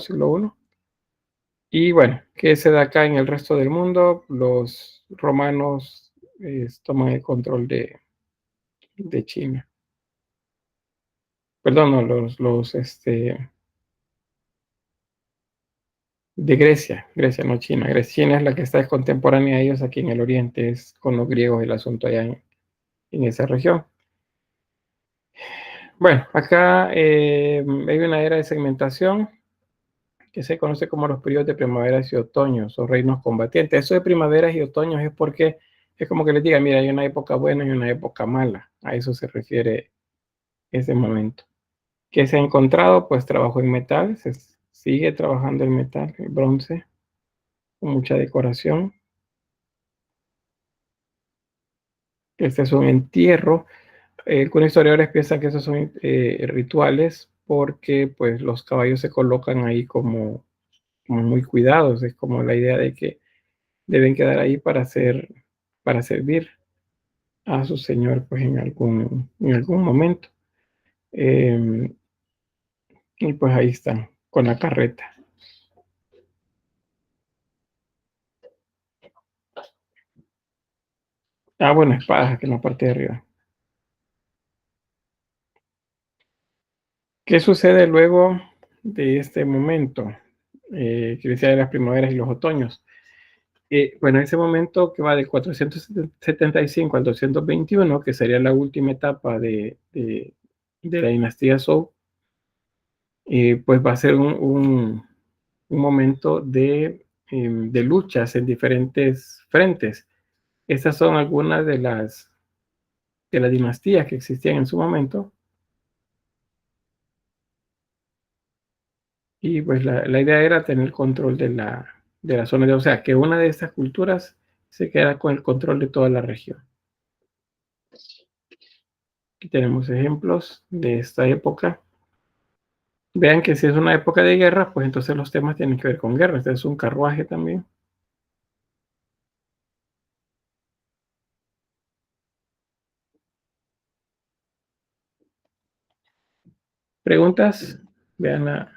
I. Y bueno, ¿qué se da acá en el resto del mundo? Los romanos toman el control de China. Perdón, no, de Grecia, no China. China es la que está contemporánea a ellos aquí en el oriente, es con los griegos el asunto allá en esa región. Bueno, acá hay una era de segmentación que se conoce como los periodos de primaveras y otoños o reinos combatientes. Eso de primaveras y otoños es porque es como que les diga, mira, hay una época buena y una época mala. A eso se refiere ese momento. ¿Qué se ha encontrado? Pues trabajo en metal, se sigue trabajando el metal, el bronce, con mucha decoración. Este es un entierro. Algunos historiadores piensan que esos son rituales porque pues los caballos se colocan ahí como muy cuidados. Es como la idea de que deben quedar ahí para servir a su señor pues en algún momento. Y pues ahí están con la carreta. Bueno, espadas aquí en la parte de arriba. ¿Qué sucede luego de este momento? Que decía de las primaveras y los otoños. Bueno, en ese momento que va del 475 al 221, que sería la última etapa de la dinastía Zhou, pues va a ser un momento de luchas en diferentes frentes. Estas son algunas de las dinastías que existían en su momento. Y pues la idea era tener control de la zona, o sea, que una de estas culturas se queda con el control de toda la región. Aquí tenemos ejemplos de esta época. Vean que si es una época de guerra, pues entonces los temas tienen que ver con guerra. Este es un carruaje también. ¿Preguntas? Vean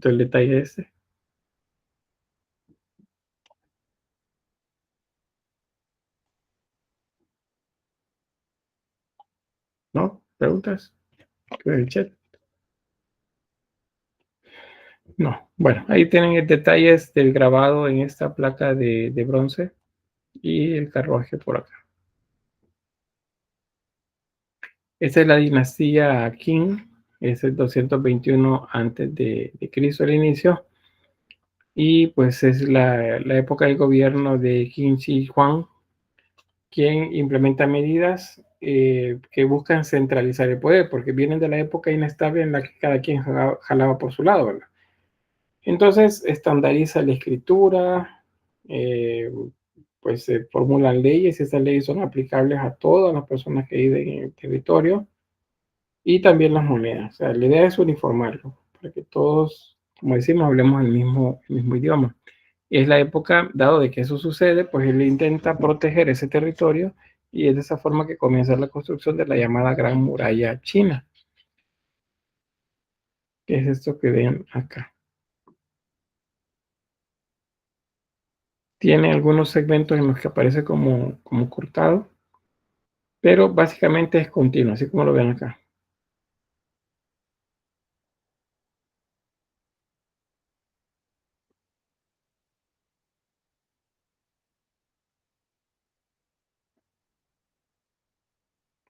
el detalle este. ¿No? ¿Preguntas? En el chat. No. Bueno, ahí tienen detalles del grabado en esta placa de bronce y el carruaje por acá. Esta es la dinastía Qing, es el 221 antes de Cristo al inicio, y pues es la época del gobierno de Qin Shi Huang, quien implementa medidas que buscan centralizar el poder, porque vienen de la época inestable en la que cada quien jalaba por su lado, ¿verdad? Entonces estandariza la escritura, pues se formulan leyes y esas leyes son aplicables a todas las personas que viven en el territorio. Y también las monedas. O sea, la idea es uniformarlo, para que todos, como decimos, hablemos el mismo idioma. Es la época, dado de que eso sucede, pues él intenta proteger ese territorio y es de esa forma que comienza la construcción de la llamada Gran Muralla China, que es esto que ven acá. Tiene algunos segmentos en los que aparece como cortado, pero básicamente es continuo, así como lo ven acá.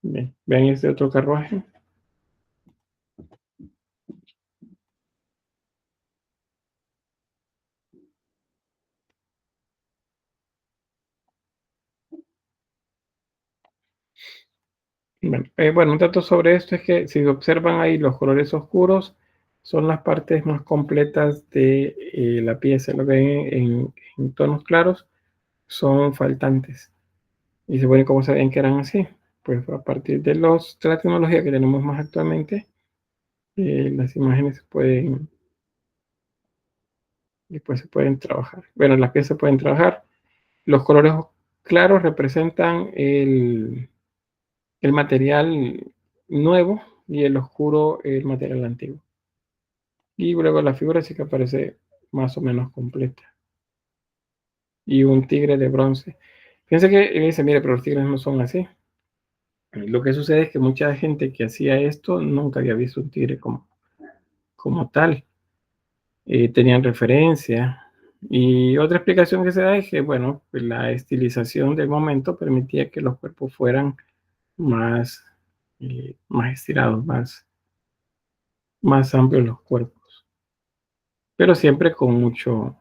Bien, ven este otro carruaje. Bueno, un dato sobre esto es que si observan ahí los colores oscuros son las partes más completas de la pieza. Lo ven en tonos claros, son faltantes. Y se ven cómo sabían que eran así. Pues a partir de la tecnología que tenemos más actualmente, las imágenes después se pueden trabajar. Bueno, las piezas se pueden trabajar. Los colores claros representan el material nuevo y el oscuro el material antiguo. Y luego la figura sí que aparece más o menos completa. Y un tigre de bronce. Fíjense que dice, mire, pero los tigres no son así. Lo que sucede es que mucha gente que hacía esto nunca había visto un tigre como tal. Tenían referencia. Y otra explicación que se da es que, bueno, pues la estilización del momento permitía que los cuerpos fueran más estirados, más amplios los cuerpos. Pero siempre con mucho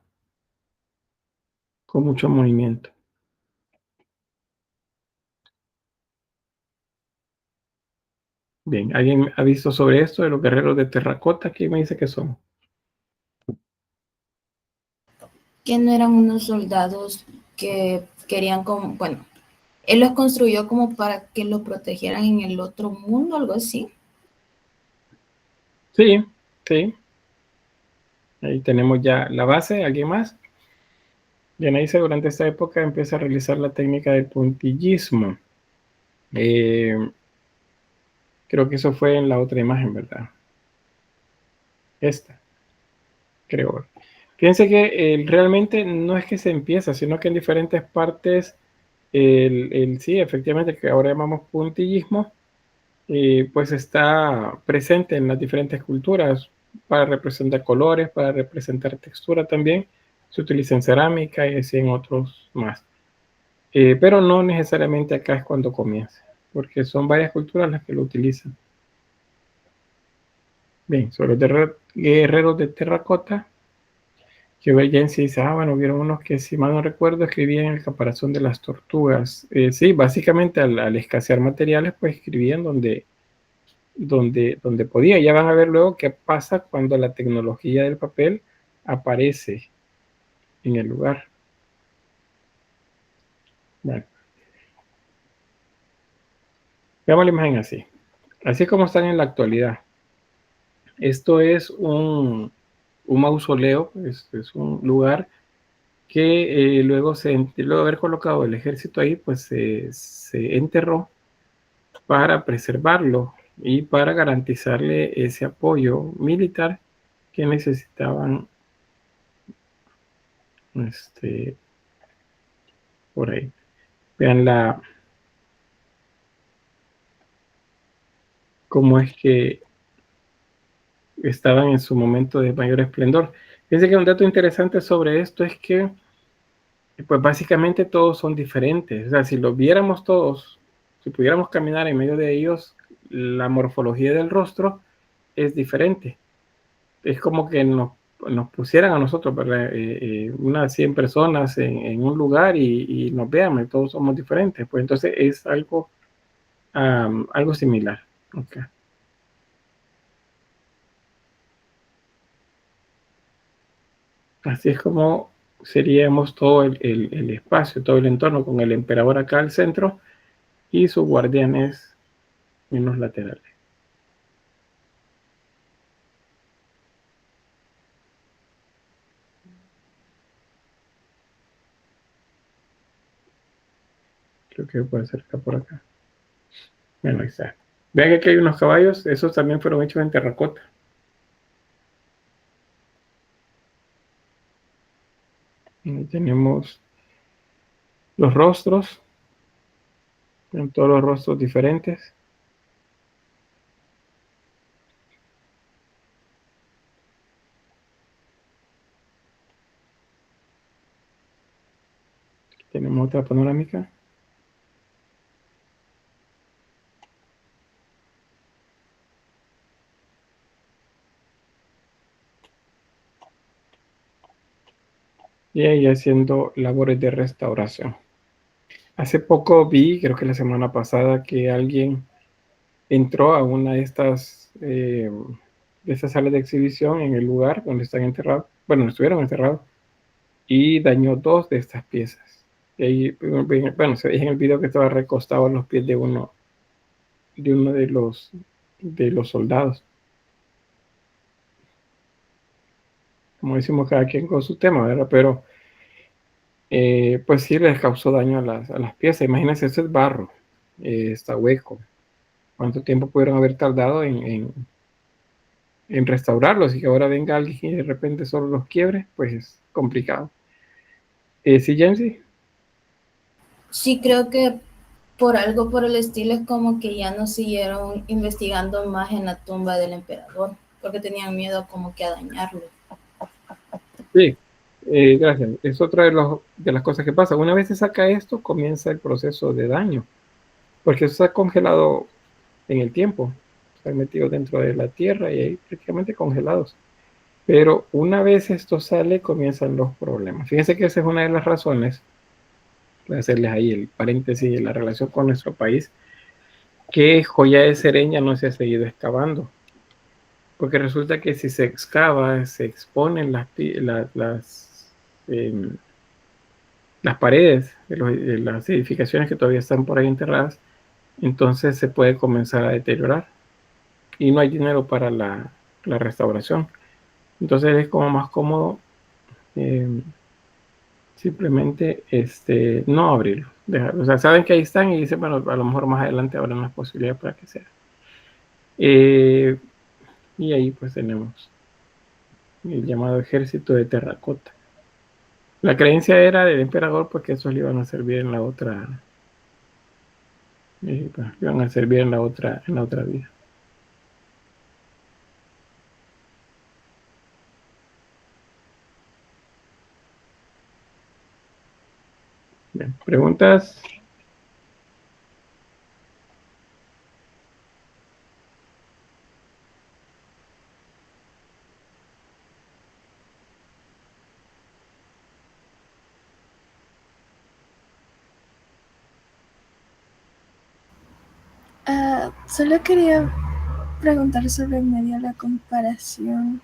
movimiento. Bien, ¿alguien ha visto sobre esto de los guerreros de terracota? ¿Quién me dice que son? Que no eran unos soldados que querían como, bueno, él los construyó como para que los protegieran en el otro mundo, algo así. Sí, sí. Ahí tenemos ya la base. ¿Alguien más? Bien, ahí durante esta época empieza a realizar la técnica del puntillismo. Creo que eso fue en la otra imagen, ¿verdad? Esta, creo. Fíjense que realmente no es que se empieza, sino que en diferentes partes, sí, efectivamente, que ahora llamamos puntillismo, pues está presente en las diferentes culturas para representar colores, para representar textura también, Se utiliza en cerámica y así en otros más. Pero no necesariamente acá es cuando comienza, porque son varias culturas las que lo utilizan. Bien, sobre los guerreros de terracota, que Jensi dice, bueno, vieron unos que, si mal no recuerdo, escribían el caparazón de las tortugas. Sí, básicamente al escasear materiales, pues escribían donde podía. Ya van a ver luego qué pasa cuando la tecnología del papel aparece en el lugar. Bueno, veamos la imagen así. Así como están en la actualidad. Esto es un mausoleo, es un lugar que luego de haber colocado el ejército ahí, pues se enterró para preservarlo y para garantizarle ese apoyo militar que necesitaban por ahí. Vean cómo es que estaban en su momento de mayor esplendor. Fíjense que un dato interesante sobre esto es que pues básicamente todos son diferentes. O sea, si los viéramos todos, si pudiéramos caminar en medio de ellos, la morfología del rostro es diferente. Es como que nos pusieran a nosotros, ¿verdad? Unas 100 personas en un lugar y nos vean, todos somos diferentes. Pues entonces es algo similar. Okay. Así es como seríamos todo el espacio, todo el entorno, con el emperador acá al centro y sus guardianes en los laterales. Creo que puede ser acá por acá. Bueno, ahí está. Vean que aquí hay unos caballos, esos también fueron hechos en terracota. Ahí tenemos los rostros, en todos los rostros diferentes. Tenemos otra panorámica. Y ahí haciendo labores de restauración. Hace poco vi, creo que la semana pasada, que alguien entró a una de estas salas de exhibición en el lugar donde están enterrados, bueno, estuvieron enterrados, y dañó 2 de estas piezas. Y ahí, bueno, se veía en el video que estaba recostado en los pies de uno de los soldados. Como decimos, cada quien con su tema, ¿verdad? Pero pues sí les causó daño a las piezas. Imagínense, esto es barro, está hueco. ¿Cuánto tiempo pudieron haber tardado en restaurarlos? Y que ahora venga alguien y de repente solo los quiebre, pues es complicado. ¿Sí, Jensi? Sí, creo que por algo por el estilo es como que ya no siguieron investigando más en la tumba del emperador, porque tenían miedo como que a dañarlo. Sí, gracias. Es otra de las cosas que pasa. Una vez se saca esto, comienza el proceso de daño, porque eso está congelado en el tiempo. Están metidos dentro de la tierra y ahí prácticamente congelados. Pero una vez esto sale, comienzan los problemas. Fíjense que esa es una de las razones, voy a hacerles ahí el paréntesis de la relación con nuestro país, que Joya de Sereña no se ha seguido excavando. Porque resulta que si se excava, se exponen las paredes de las edificaciones que todavía están por ahí enterradas, entonces se puede comenzar a deteriorar y no hay dinero para la restauración. Entonces es como más cómodo simplemente no abrirlo, dejarlo. O sea, saben que ahí están y dicen, bueno, a lo mejor más adelante habrá más posibilidades para que sea. Y ahí pues tenemos el llamado ejército de terracota. La creencia era del emperador porque esos le iban a servir en la otra, le iban a servir en la otra vida. ¿Preguntas? Solo quería preguntar sobre medio la comparación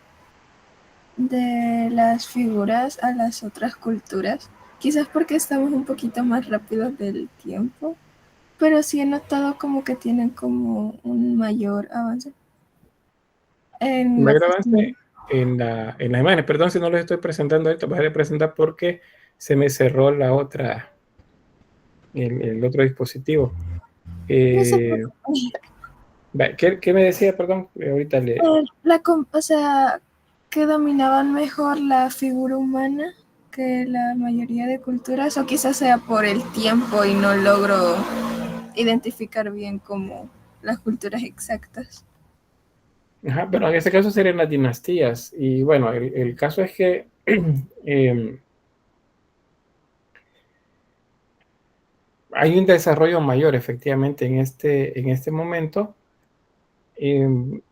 de las figuras a las otras culturas. Quizás porque estamos un poquito más rápidos del tiempo, pero sí he notado como que tienen como un mayor avance. Mayor avance en las imágenes. Perdón si no los estoy presentando ahorita, voy a presentar porque se me cerró la otra, el otro dispositivo. No sé ¿Qué me decía? Perdón, ahorita le... o sea, que dominaban mejor la figura humana que la mayoría de culturas, o quizás sea por el tiempo y no logro identificar bien como las culturas exactas. Ajá, pero en este caso serían las dinastías. Y bueno, el caso es que hay un desarrollo mayor efectivamente en este momento en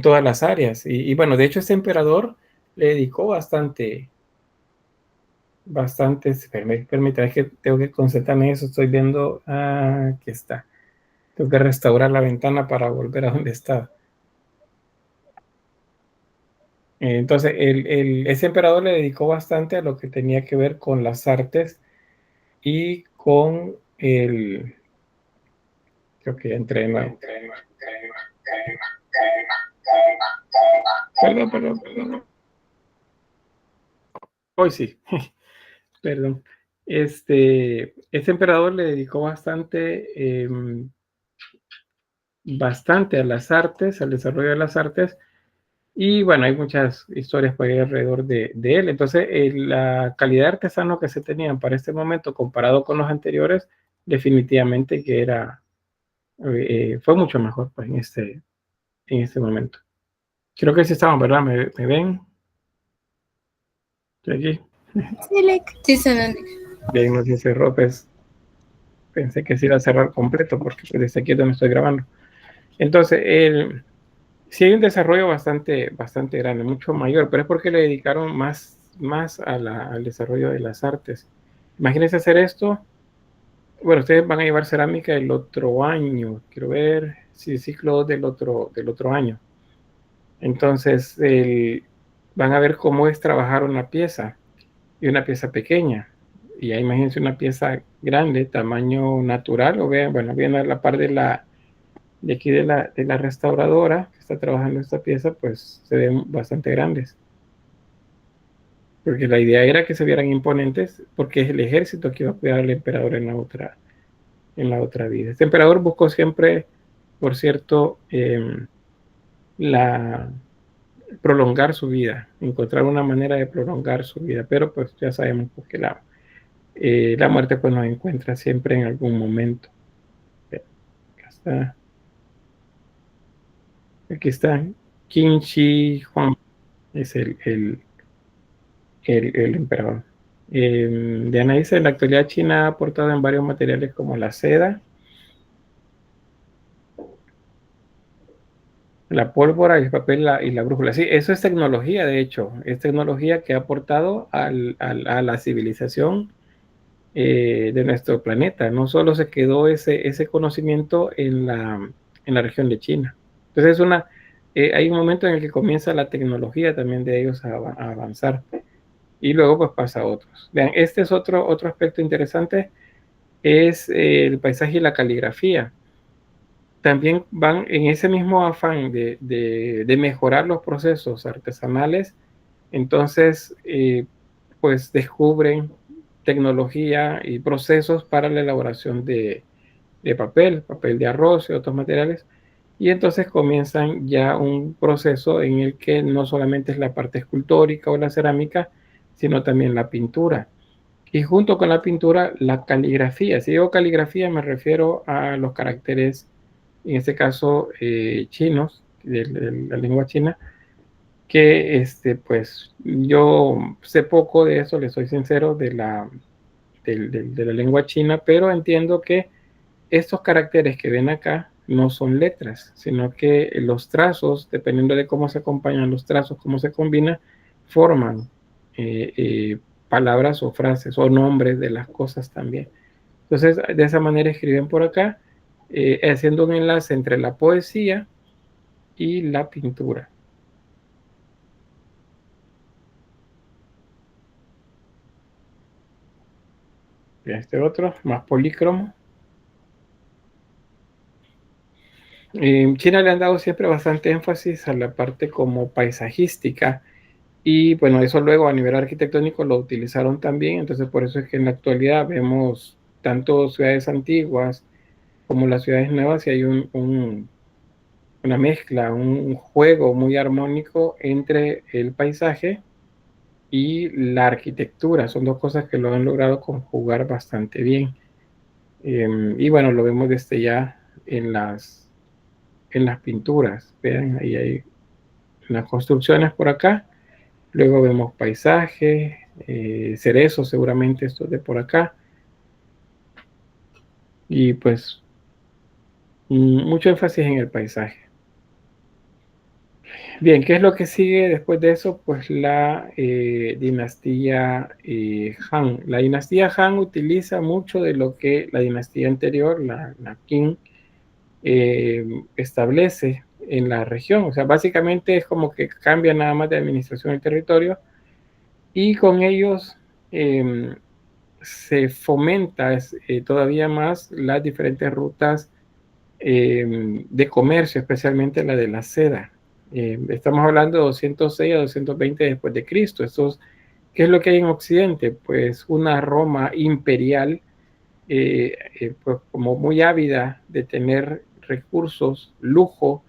todas las áreas. Y bueno, de hecho este emperador le dedicó bastante, permítame, es que tengo que concentrarme en eso, estoy viendo, aquí está, tengo que restaurar la ventana para volver a donde estaba. Entonces, ese emperador le dedicó bastante a lo que tenía que ver con las artes y con creo que entré de nuevo. Perdón. Hoy sí, perdón. Este emperador le dedicó bastante a las artes, al desarrollo de las artes, y bueno, hay muchas historias por ahí alrededor de él. Entonces, la calidad de artesano que se tenían para este momento comparado con los anteriores, definitivamente que fue mucho mejor pues, en este momento. Creo que sí estaban, ¿verdad? ¿Me ven? Estoy aquí. Sí, se ven. Bien, nos dice Ropes. Pensé que se iba a cerrar completo porque pues, desde aquí es donde estoy grabando. Entonces, sí hay un desarrollo bastante grande, mucho mayor, pero es porque le dedicaron más al desarrollo de las artes. Imagínense hacer esto. Bueno, ustedes van a llevar cerámica el otro año. Quiero ver si ciclo del otro año. Entonces, van a ver cómo es trabajar una pieza y una pieza pequeña. Y ya imagínense una pieza grande, tamaño natural, o vean, bueno, viene a la par de aquí de la restauradora que está trabajando esta pieza, pues se ven bastante grandes. Porque la idea era que se vieran imponentes, porque es el ejército que iba a cuidar al emperador en la otra vida. Este emperador buscó siempre, por cierto, prolongar su vida, encontrar una manera de prolongar su vida, pero pues ya sabemos pues, que la muerte pues nos encuentra siempre en algún momento. Aquí está Qin Shi Huang, es el emperador. Diana dice, en la actualidad China ha aportado en varios materiales como la seda, la pólvora, el papel y la brújula. Sí, eso es tecnología, de hecho, es tecnología que ha aportado a la civilización de nuestro planeta. No solo se quedó ese conocimiento en la región de China. Entonces hay un momento en el que comienza la tecnología también de ellos a avanzar y luego pues pasa a otros. Vean, este es otro aspecto interesante, es el paisaje y la caligrafía. También van en ese mismo afán de mejorar los procesos artesanales, entonces pues descubren tecnología y procesos para la elaboración de papel de arroz y otros materiales, y entonces comienzan ya un proceso en el que no solamente es la parte escultórica o la cerámica, sino también la pintura. Y junto con la pintura, la caligrafía. Si digo caligrafía, me refiero a los caracteres, en este caso, chinos, de la lengua china, que pues yo sé poco de eso, les soy sincero, de la lengua china, pero entiendo que estos caracteres que ven acá no son letras, sino que los trazos, dependiendo de cómo se acompañan los trazos, cómo se combinan, forman palabras o frases o nombres de las cosas también. Entonces, de esa manera escriben por acá, haciendo un enlace entre la poesía y la pintura. Este otro, más polícromo. En China le han dado siempre bastante énfasis a la parte como paisajística y bueno, eso luego a nivel arquitectónico lo utilizaron también, entonces por eso es que en la actualidad vemos tanto ciudades antiguas como las ciudades nuevas y hay una mezcla, un juego muy armónico entre el paisaje y la arquitectura. Son dos cosas que lo han logrado conjugar bastante bien. Y bueno, lo vemos desde ya en las pinturas. Vean, ahí hay unas construcciones por acá. Luego vemos paisaje, cerezos, seguramente estos de por acá. Y pues mucho énfasis en el paisaje. Bien, ¿qué es lo que sigue después de eso? Pues la dinastía Han. La dinastía Han utiliza mucho de lo que la dinastía anterior, la Qing, establece en la región. O sea, básicamente es como que cambia nada más de administración del territorio y con ellos se fomenta todavía más las diferentes rutas de comercio, especialmente la de la seda. Estamos hablando de 206 a 220 después de Cristo. ¿Qué es lo que hay en Occidente? Pues una Roma imperial, pues como muy ávida de tener recursos, lujo,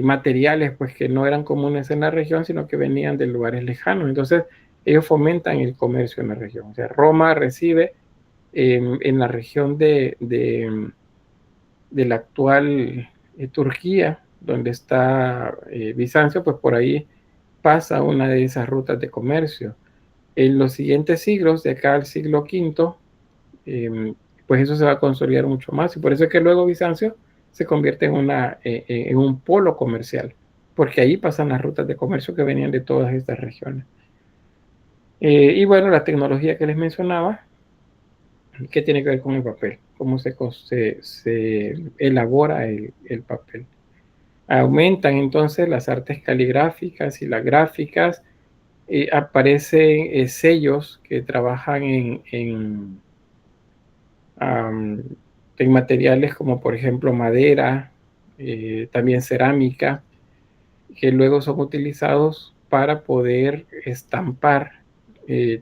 materiales, pues que no eran comunes en la región, sino que venían de lugares lejanos. Entonces, ellos fomentan el comercio en la región. O sea, Roma recibe en la región de la actual Turquía, donde está Bizancio, pues por ahí pasa una de esas rutas de comercio. En los siguientes siglos, de acá al siglo V, pues eso se va a consolidar mucho más y por eso es que luego Bizancio se convierte en un polo comercial, porque ahí pasan las rutas de comercio que venían de todas estas regiones. Y bueno, la tecnología que les mencionaba, ¿qué tiene que ver con el papel? ¿Cómo se elabora el papel? Aumentan entonces las artes caligráficas y las gráficas, aparecen sellos que trabajan en materiales como por ejemplo madera, también cerámica, que luego son utilizados para poder estampar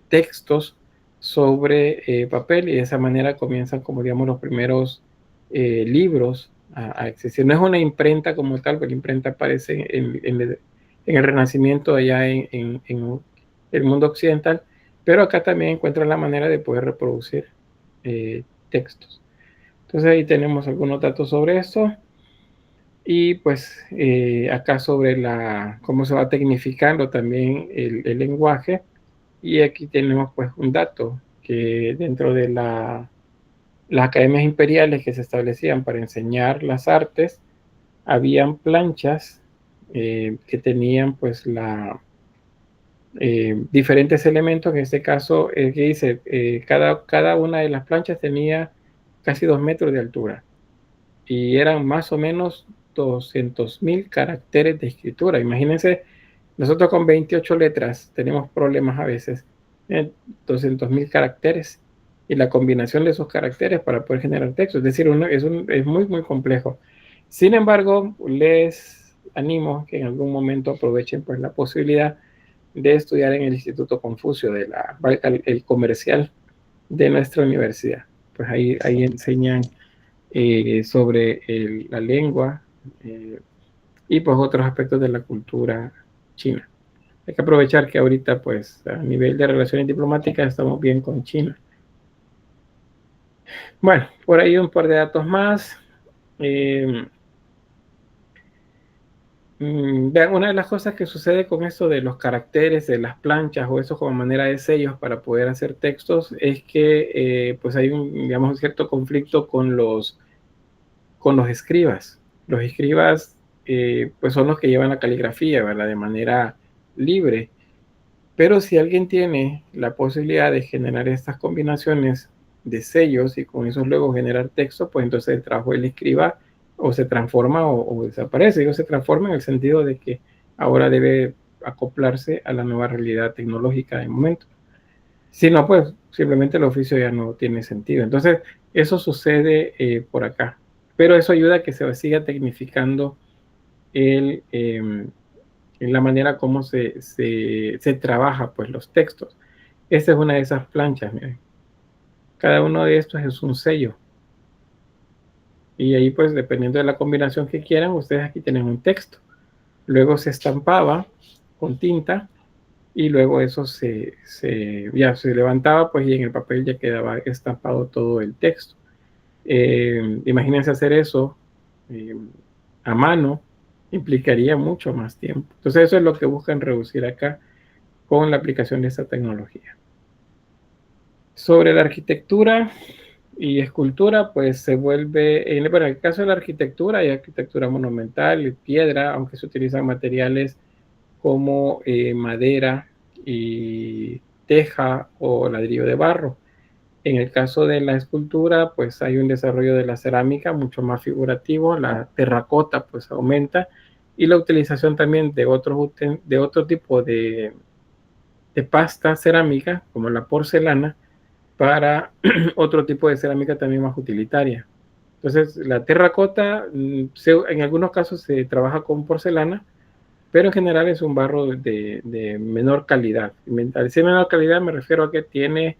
textos sobre papel y de esa manera comienzan como digamos los primeros libros a existir. No es una imprenta como tal, porque la imprenta aparece en el Renacimiento allá en el mundo occidental, pero acá también encuentran la manera de poder reproducir textos. Entonces ahí tenemos algunos datos sobre esto. Y pues acá sobre cómo se va tecnificando también el lenguaje. Y aquí tenemos pues un dato que dentro de las academias imperiales que se establecían para enseñar las artes, habían planchas que tenían pues diferentes elementos. En este caso, que dice, cada una de las planchas tenía casi 2 metros de altura y eran más o menos 200.000 caracteres de escritura. Imagínense, nosotros con 28 letras tenemos problemas a veces, 200.000 caracteres y la combinación de esos caracteres para poder generar texto. Es decir, es muy, muy complejo. Sin embargo, les animo que en algún momento aprovechen pues la posibilidad de estudiar en el Instituto Confucio, el comercial de nuestra universidad. Pues ahí enseñan sobre la lengua y pues otros aspectos de la cultura china. Hay que aprovechar que ahorita pues a nivel de relaciones diplomáticas estamos bien con China. Bueno, por ahí un par de datos más. Vean, una de las cosas que sucede con esto de los caracteres, de las planchas o eso como manera de sellos para poder hacer textos es que pues hay digamos, un cierto conflicto con los escribas. Los escribas pues son los que llevan la caligrafía, ¿verdad? De manera libre. Pero si alguien tiene la posibilidad de generar estas combinaciones de sellos y con eso luego generar texto, pues entonces el trabajo del escriba o se transforma o desaparece. Digo, se transforma en el sentido de que ahora debe acoplarse a la nueva realidad tecnológica del momento. Si no, pues simplemente el oficio ya no tiene sentido. Entonces, eso sucede por acá. Pero eso ayuda a que se siga tecnificando en la manera como se trabaja pues, los textos. Esta es una de esas planchas, miren. Cada uno de estos es un sello. Y ahí, pues, dependiendo de la combinación que quieran, ustedes aquí tienen un texto. Luego se estampaba con tinta y luego eso ya se levantaba, pues, y en el papel ya quedaba estampado todo el texto. Imagínense hacer eso a mano, implicaría mucho más tiempo. Entonces eso es lo que buscan reducir acá con la aplicación de esta tecnología. Sobre la arquitectura y escultura, pues se vuelve, en el caso de la arquitectura, hay arquitectura monumental, piedra, aunque se utilizan materiales como madera y teja o ladrillo de barro. En el caso de la escultura, pues hay un desarrollo de la cerámica mucho más figurativo, la terracota pues aumenta y la utilización también de otro tipo de pasta cerámica, como la porcelana, para otro tipo de cerámica también más utilitaria. Entonces, la terracota, en algunos casos se trabaja con porcelana, pero en general es un barro de menor calidad. Al decir menor calidad me refiero a que tiene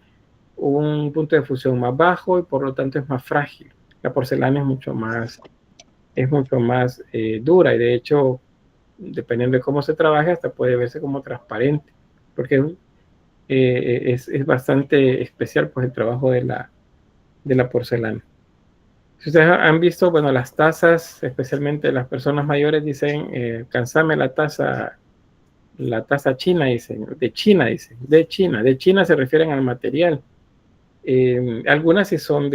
un punto de fusión más bajo y por lo tanto es más frágil. La porcelana es mucho más dura y de hecho, dependiendo de cómo se trabaje, hasta puede verse como transparente, porque es bastante especial pues el trabajo de la porcelana. Si ustedes han visto, bueno, las tazas, especialmente las personas mayores dicen, cansame la taza china, dicen, de China se refieren al material. Algunas sí son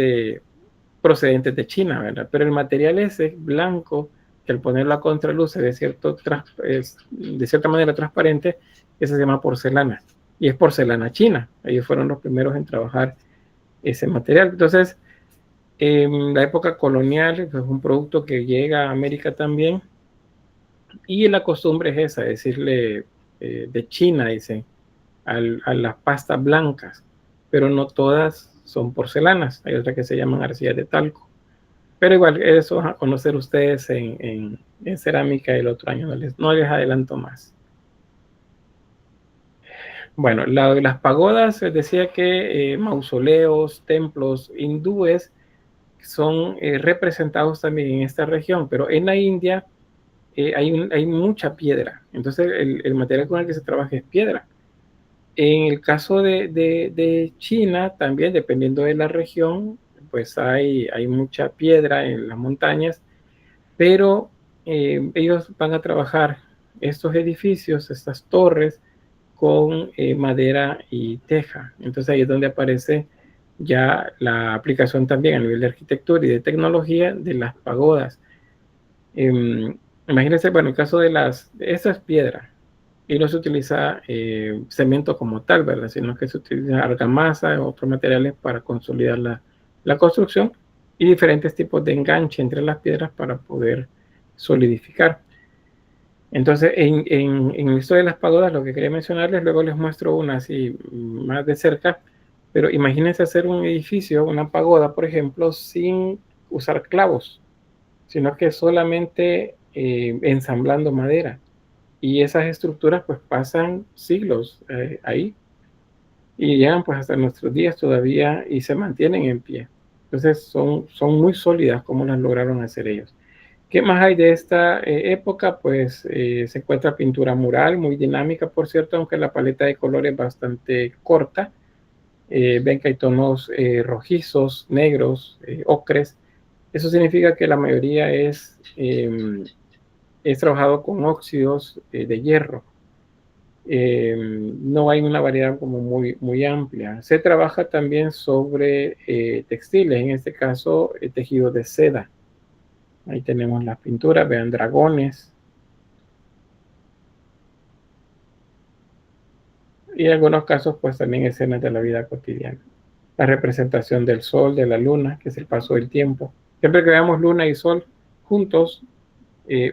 procedentes de China, ¿verdad? Pero el material ese blanco, que al ponerlo a contraluz es de cierta manera transparente, ese se llama porcelana. Y es porcelana china. Ellos fueron los primeros en trabajar ese material. Entonces, en la época colonial, es un producto que llega a América también. Y la costumbre es esa, decirle de China, dicen, a las pastas blancas. Pero no todas son porcelanas. Hay otras que se llaman arcillas de talco. Pero igual, eso van a conocer ustedes en cerámica el otro año. No les adelanto más. Bueno, las pagodas, les decía que mausoleos, templos hindúes son representados también en esta región, pero en la India hay mucha piedra. Entonces, el material con el que se trabaja es piedra. En el caso de China, también dependiendo de la región, pues hay mucha piedra en las montañas, pero ellos van a trabajar estos edificios, estas torres, con madera y teja. Entonces ahí es donde aparece ya la aplicación también a nivel de arquitectura y de tecnología de las pagodas. Imagínense, bueno, el caso de esta es piedra y no se utiliza cemento como tal, ¿verdad? Sino que se utiliza argamasa o otros materiales para consolidar la construcción y diferentes tipos de enganche entre las piedras para poder solidificar. Entonces, en esto de las pagodas, lo que quería mencionarles, luego les muestro una así más de cerca, pero imagínense hacer un edificio, una pagoda, por ejemplo, sin usar clavos, sino que solamente ensamblando madera. Y esas estructuras pues pasan siglos ahí y llegan pues hasta nuestros días todavía y se mantienen en pie. Entonces son muy sólidas como las lograron hacer ellos. ¿Qué más hay de esta época? Pues se encuentra pintura mural, muy dinámica, por cierto, aunque la paleta de colores es bastante corta. Ven que hay tonos rojizos, negros, ocres. Eso significa que la mayoría es es trabajado con óxidos de hierro. No hay una variedad como muy amplia. Se trabaja también sobre textiles, en este caso tejido de seda. Ahí tenemos las pinturas, vean dragones. Y en algunos casos pues también escenas de la vida cotidiana. La representación del sol, de la luna, que es el paso del tiempo. Siempre que veamos luna y sol juntos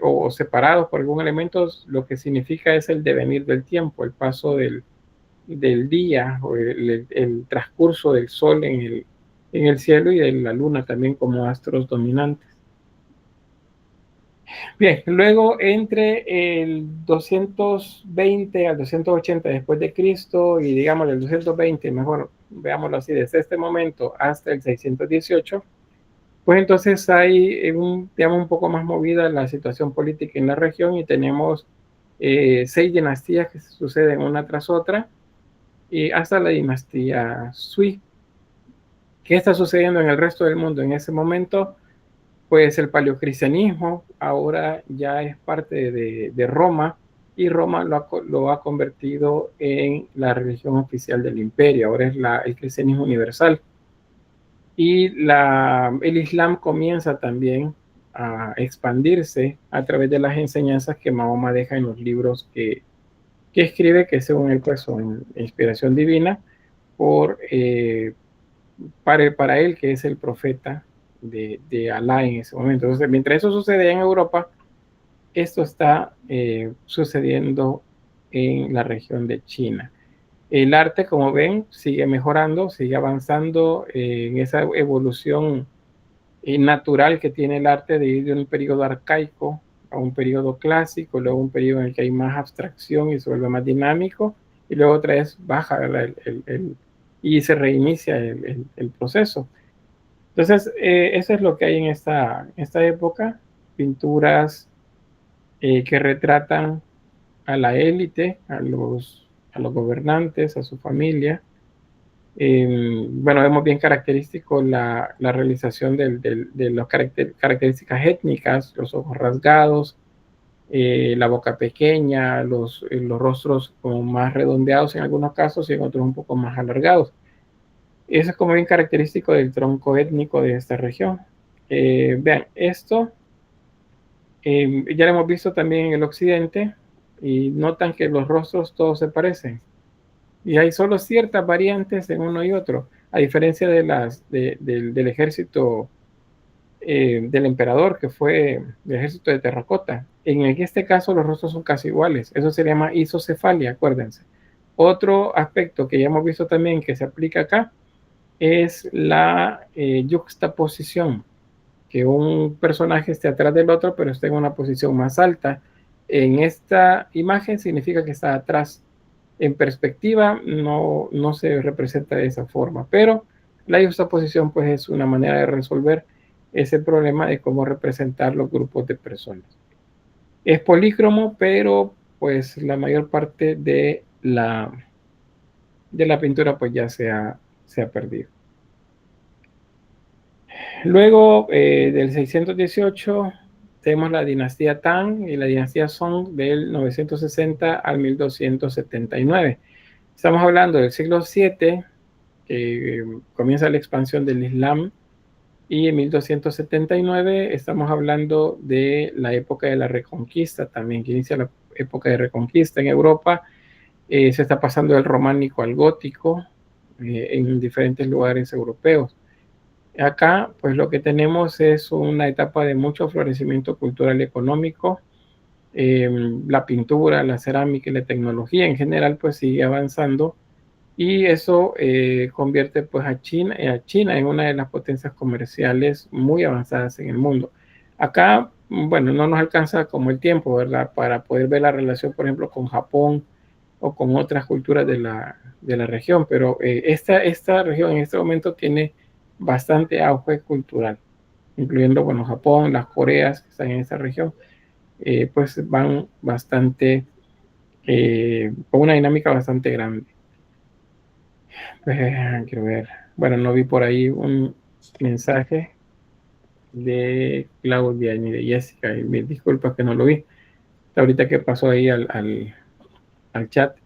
o separados por algún elemento, lo que significa es el devenir del tiempo, el paso del día o el transcurso del sol en el cielo y de la luna también como astros dominantes. Bien, luego entre el 220 al 280 después de Cristo y digamos el 220, mejor veámoslo así, desde este momento hasta el 618, pues entonces hay digamos, un poco más movida la situación política en la región y tenemos 6 dinastías que se suceden una tras otra y hasta la dinastía Sui. ¿Qué está sucediendo en el resto del mundo en ese momento? Pues el paleocristianismo ahora ya es parte de Roma y Roma lo ha convertido en la religión oficial del imperio, ahora es el cristianismo universal. Y el Islam comienza también a expandirse a través de las enseñanzas que Mahoma deja en los libros que escribe, que según él pues son inspiración divina para él, que es el profeta de Alá en ese momento. Entonces, mientras eso sucede en Europa, esto está sucediendo en la región de China. El arte, como ven, sigue mejorando, sigue avanzando en esa evolución natural que tiene el arte de ir de un periodo arcaico a un periodo clásico, luego un periodo en el que hay más abstracción y se vuelve más dinámico, y luego otra vez baja y se reinicia el proceso. Entonces, eso es lo que hay en esta época, pinturas que retratan a la élite, a los gobernantes, a su familia. Bueno, vemos bien característico la realización de las características étnicas, los ojos rasgados, la boca pequeña, los rostros como más redondeados en algunos casos y en otros un poco más alargados. Eso es como bien característico del tronco étnico de esta región. Vean, esto ya lo hemos visto también en el occidente y notan que los rostros todos se parecen. Y hay solo ciertas variantes en uno y otro, a diferencia del ejército del emperador, que fue el ejército de terracota. En este caso los rostros son casi iguales. Eso se llama isocefalia, acuérdense. Otro aspecto que ya hemos visto también que se aplica acá es la yuxtaposición, que un personaje esté atrás del otro, pero esté en una posición más alta. En esta imagen significa que está atrás. En perspectiva no se representa de esa forma, pero la yuxtaposición pues es una manera de resolver ese problema de cómo representar los grupos de personas. Es polícromo, pero pues la mayor parte de la pintura pues ya se ha perdido. Luego del 618 tenemos la dinastía Tang y la dinastía Song del 960 al 1279. Estamos hablando del siglo VII, que comienza la expansión del Islam, y en 1279 estamos hablando de la época de la Reconquista, también que inicia la época de Reconquista en Europa. Se está pasando del románico al gótico en diferentes lugares europeos. Acá, pues lo que tenemos es una etapa de mucho florecimiento cultural y económico. La pintura, la cerámica y la tecnología en general, pues sigue avanzando. Y eso convierte pues a China en una de las potencias comerciales muy avanzadas en el mundo. Acá, bueno, no nos alcanza como el tiempo, ¿verdad? Para poder ver la relación, por ejemplo, con Japón o con otras culturas de la región, pero esta región en este momento tiene bastante auge cultural, incluyendo, bueno, Japón, las Coreas que están en esta región, pues van bastante, con una dinámica bastante grande. Quiero ver, bueno, no vi por ahí un mensaje de Claudia ni de Jessica, y me disculpa que no lo vi. ahorita que pasó ahí al chat.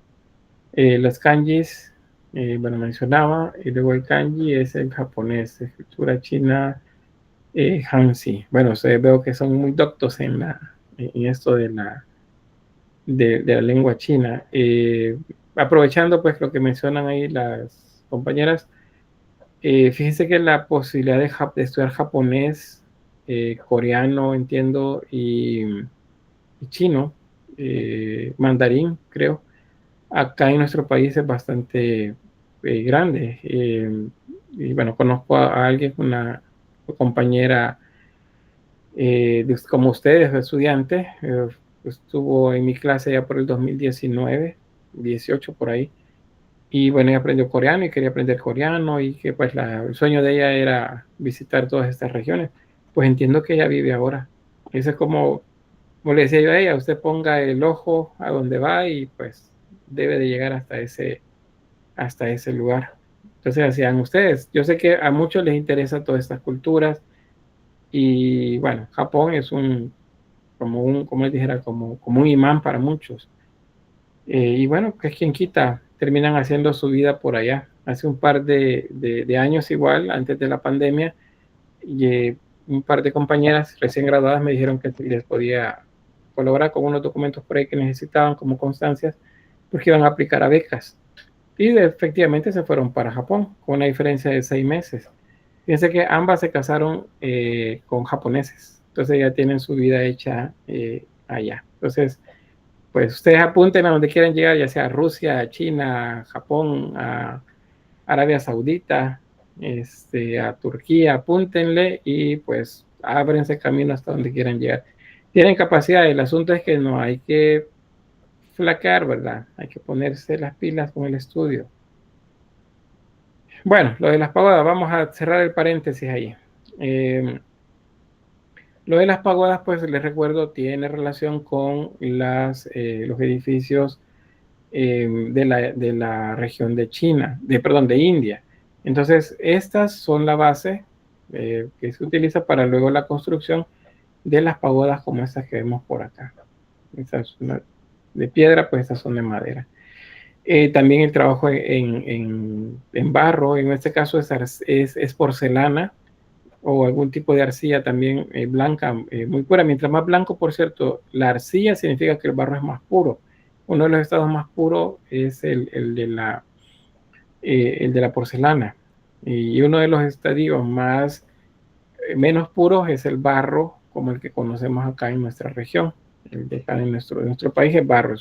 Los kanjis, bueno, mencionaba, y luego el kanji es el japonés, escritura china, Hanzi. Bueno, veo que son muy doctos en esto de la lengua china. Aprovechando pues lo que mencionan ahí las compañeras, fíjense que la posibilidad de estudiar japonés, coreano, entiendo, y chino, mandarín, creo, acá en nuestro país es bastante grande. Y bueno, conozco a alguien, una compañera como ustedes, estudiante, estuvo en mi clase ya por el 2019, 18 por ahí. Y bueno, ella aprendió coreano y quería aprender coreano y que pues el sueño de ella era visitar todas estas regiones. Pues entiendo que ella vive ahora. Eso es como le decía yo a ella, usted ponga el ojo a donde va y pues debe de llegar hasta ese lugar. Entonces hacían ustedes. Yo sé que a muchos les interesa todas estas culturas y bueno, Japón es como les dijera, como un imán para muchos. Y bueno, que es quien quita, terminan haciendo su vida por allá. Hace un par de años igual, antes de la pandemia, y un par de compañeras recién graduadas me dijeron que les podía colaborar con unos documentos por ahí que necesitaban como constancias, porque iban a aplicar a becas. Y efectivamente se fueron para Japón, con una diferencia de 6 meses. Fíjense que ambas se casaron con japoneses, entonces ya tienen su vida hecha allá. Entonces, pues ustedes apunten a donde quieran llegar, ya sea a Rusia, a China, a Japón, a Arabia Saudita, a Turquía, apúntenle y pues ábrense camino hasta donde quieran llegar. Tienen capacidad, el asunto es que no hay que flaquear, ¿verdad? Hay que ponerse las pilas con el estudio. Bueno, lo de las pagodas, vamos a cerrar el paréntesis ahí. Lo de las pagodas, pues les recuerdo, tiene relación con los edificios de la región de China, de India. Entonces, estas son la base que se utiliza para luego la construcción de las pagodas como estas que vemos por acá. Estas son de piedra, pues estas son de madera. También el trabajo en barro, en este caso es porcelana o algún tipo de arcilla también blanca, muy pura. Mientras más blanco, por cierto, la arcilla significa que el barro es más puro. Uno de los estados más puros es el de la porcelana. Y uno de los estadios menos puros es el barro, como el que conocemos acá en nuestra región. El de acá en nuestro país es barro,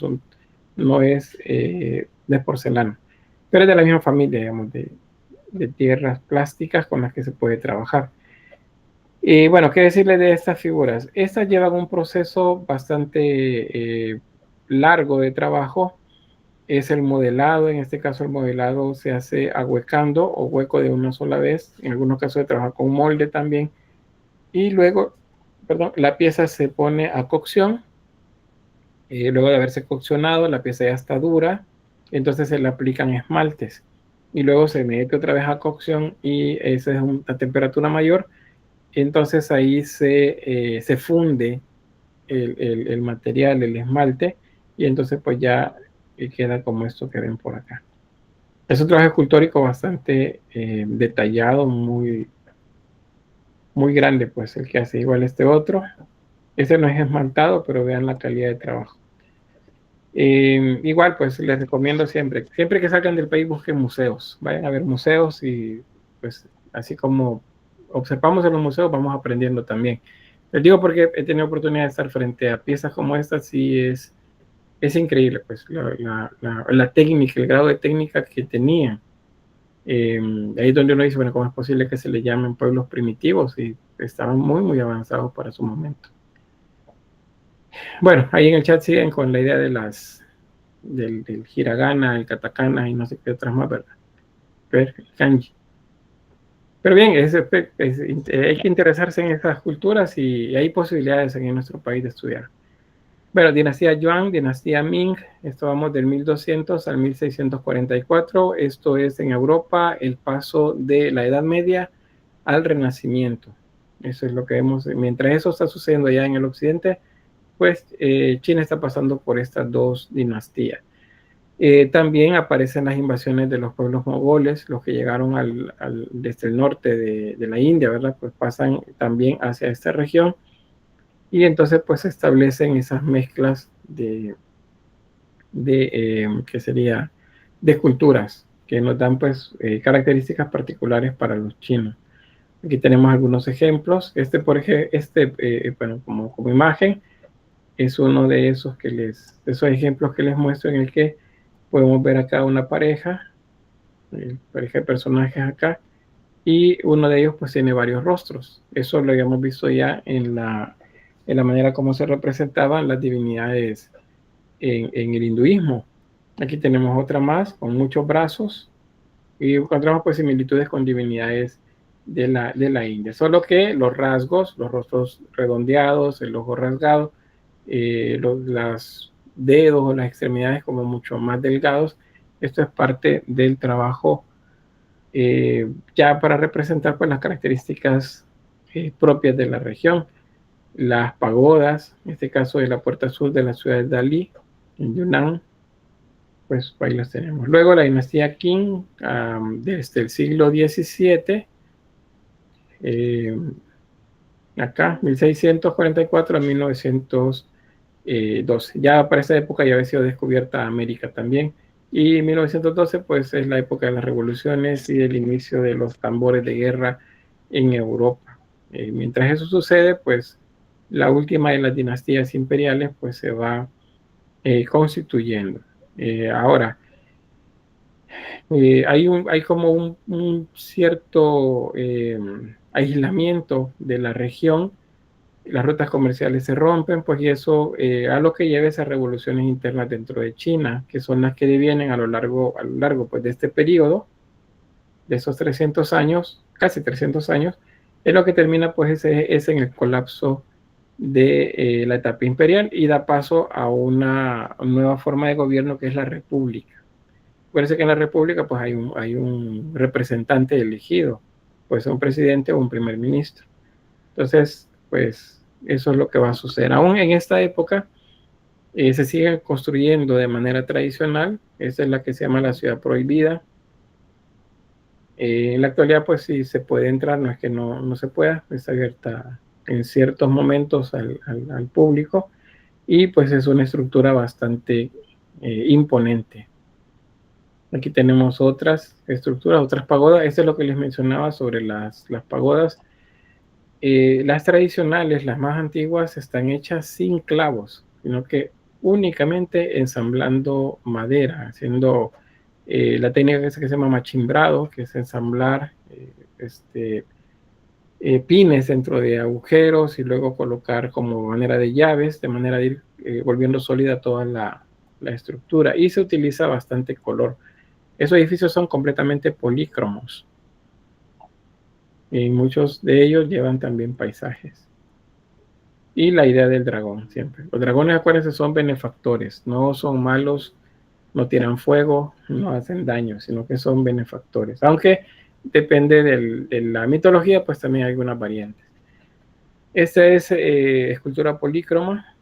no es de porcelana, pero es de la misma familia, digamos, de tierras plásticas con las que se puede trabajar. Y bueno, ¿qué decirles de estas figuras? Estas llevan un proceso bastante largo de trabajo. Es el modelado, en este caso el modelado se hace ahuecando o hueco de una sola vez. En algunos casos se trabaja con molde también. Y luego, la pieza se pone a cocción. Luego de haberse coccionado, la pieza ya está dura. Entonces se le aplican esmaltes. Y luego se mete otra vez a cocción y esa es una temperatura mayor. Entonces ahí se funde el material, el esmalte, y entonces pues ya queda como esto que ven por acá. Es un trabajo escultórico bastante detallado, muy, muy grande, pues el que hace igual este otro. Este no es esmaltado, pero vean la calidad de trabajo. Igual pues les recomiendo siempre que salgan del país busquen museos, vayan a ver museos y pues así como observamos en los museos, vamos aprendiendo también. Les digo porque he tenido oportunidad de estar frente a piezas como estas y es increíble, pues, la técnica, el grado de técnica que tenían. Ahí es donde uno dice, bueno, ¿cómo es posible que se le llamen pueblos primitivos? Y estaban muy, muy avanzados para su momento. Bueno, ahí en el chat siguen con la idea del hiragana, el katakana y no sé qué otras más, ¿verdad? Pero el kanji. Pero bien, hay que interesarse en estas culturas y hay posibilidades en nuestro país de estudiar. Bueno, dinastía Yuan, dinastía Ming, esto vamos del 1200 al 1644, esto es en Europa el paso de la Edad Media al Renacimiento. Eso es lo que vemos, mientras eso está sucediendo allá en el occidente, pues China está pasando por estas dos dinastías. También aparecen las invasiones de los pueblos mongoles, los que llegaron desde el norte de la India, ¿verdad? Pues pasan también hacia esta región y entonces pues se establecen esas mezclas ¿qué sería? De culturas que nos dan pues características particulares para los chinos. Aquí tenemos algunos ejemplos. Por ejemplo, bueno, como imagen, es uno de esos ejemplos que les muestro en el que podemos ver acá una pareja de personajes acá, y uno de ellos pues tiene varios rostros. Eso lo habíamos visto ya en la manera como se representaban las divinidades en el hinduismo. Aquí tenemos otra más con muchos brazos y encontramos pues similitudes con divinidades de la India, solo que los rasgos, los rostros redondeados, el ojo rasgado, los dedos o las extremidades como mucho más delgados. Esto es parte del trabajo ya para representar pues las características propias de la región. Las pagodas, en este caso de la puerta sur de la ciudad de Dalí, en Yunnan, pues ahí las tenemos. Luego la dinastía Qing, desde el siglo XVII, acá, 1644 a 1912. Ya para esa época ya había sido descubierta América también. Y 1912 pues es la época de las revoluciones y el inicio de los tambores de guerra en Europa. Mientras eso sucede, pues la última de las dinastías imperiales pues se va constituyendo. Ahora, hay como un cierto aislamiento de la región. Las rutas comerciales se rompen, pues, y eso a lo que lleva esas revoluciones internas dentro de China, que son las que devienen a lo largo pues, de este periodo, de esos 300 años, casi 300 años, es lo que termina pues es en el colapso de la etapa imperial y da paso a una nueva forma de gobierno que es la república. Parece que en la república pues hay un representante elegido, pues un presidente o un primer ministro. Entonces, pues eso es lo que va a suceder. Aún en esta época se sigue construyendo de manera tradicional. Esta es la que se llama la ciudad prohibida. En la actualidad, pues sí se puede entrar, no es que no se pueda, está abierta en ciertos momentos al público y pues es una estructura bastante imponente. Aquí tenemos otras estructuras, otras pagodas. Esto es lo que les mencionaba sobre las pagodas. Las tradicionales, las más antiguas, están hechas sin clavos, sino que únicamente ensamblando madera, haciendo la técnica que se llama machimbrado, que es ensamblar pines dentro de agujeros y luego colocar como manera de llaves, de manera de ir volviendo sólida toda la estructura. Y se utiliza bastante color. Esos edificios son completamente polícromos. Y muchos de ellos llevan también paisajes. Y la idea del dragón, siempre. Los dragones, acuérdense, son benefactores. No son malos, no tiran fuego, no hacen daño, sino que son benefactores. Aunque depende de la mitología, pues también hay algunas variantes. Esta es escultura polícroma.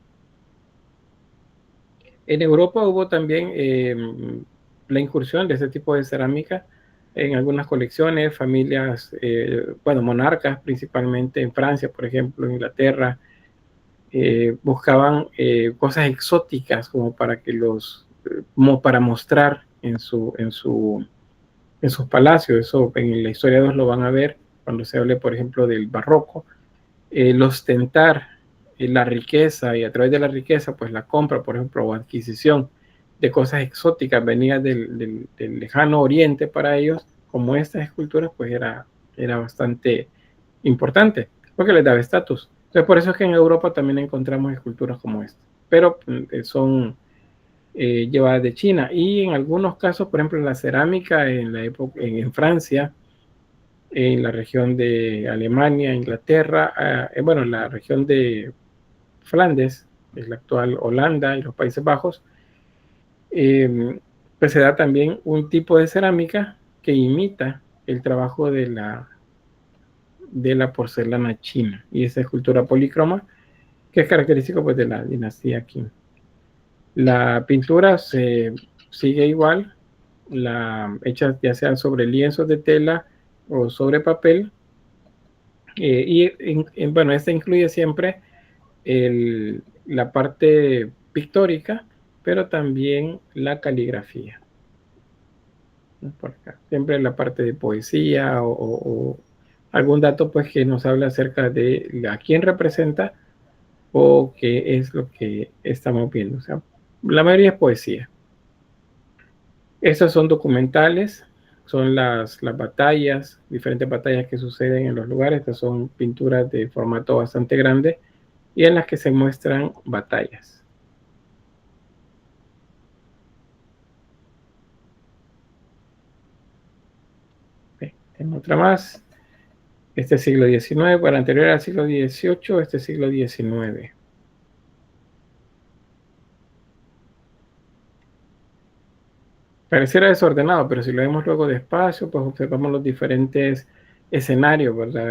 En Europa hubo también la incursión de este tipo de cerámica en algunas colecciones, familias, bueno, monarcas principalmente en Francia, por ejemplo, en Inglaterra, buscaban cosas exóticas como para que como para mostrar en sus palacios. Eso en la historia 2 lo van a ver cuando se hable, por ejemplo, del barroco. El ostentar la riqueza y a través de la riqueza, pues la compra, por ejemplo, o adquisición de cosas exóticas venidas del lejano oriente para ellos, como estas esculturas, pues era bastante importante, porque les daba estatus. Entonces, por eso es que en Europa también encontramos esculturas como esta, pero son llevadas de China. Y en algunos casos, por ejemplo, en la cerámica en Francia, en la región de Alemania, Inglaterra, bueno, en la región de Flandes, es la actual Holanda y los Países Bajos, pues se da también un tipo de cerámica que imita el trabajo de la porcelana china, y esa escultura polícroma que es característico pues de la dinastía Qing. La pintura se sigue igual, hecha ya sea sobre lienzos de tela o sobre papel, bueno, esta incluye siempre la parte pictórica, pero también la caligrafía. Por acá. Siempre la parte de poesía o algún dato pues que nos habla acerca de a quién representa o qué es lo que estamos viendo. O sea, la mayoría es poesía. Estos son documentales, son las batallas, diferentes batallas que suceden en los lugares. Estas son pinturas de formato bastante grande y en las que se muestran batallas. Tengo otra más. Este es siglo XIX, para anterior al siglo XVIII, este es siglo XIX. Pareciera desordenado, pero si lo vemos luego despacio, pues observamos los diferentes escenarios, ¿verdad?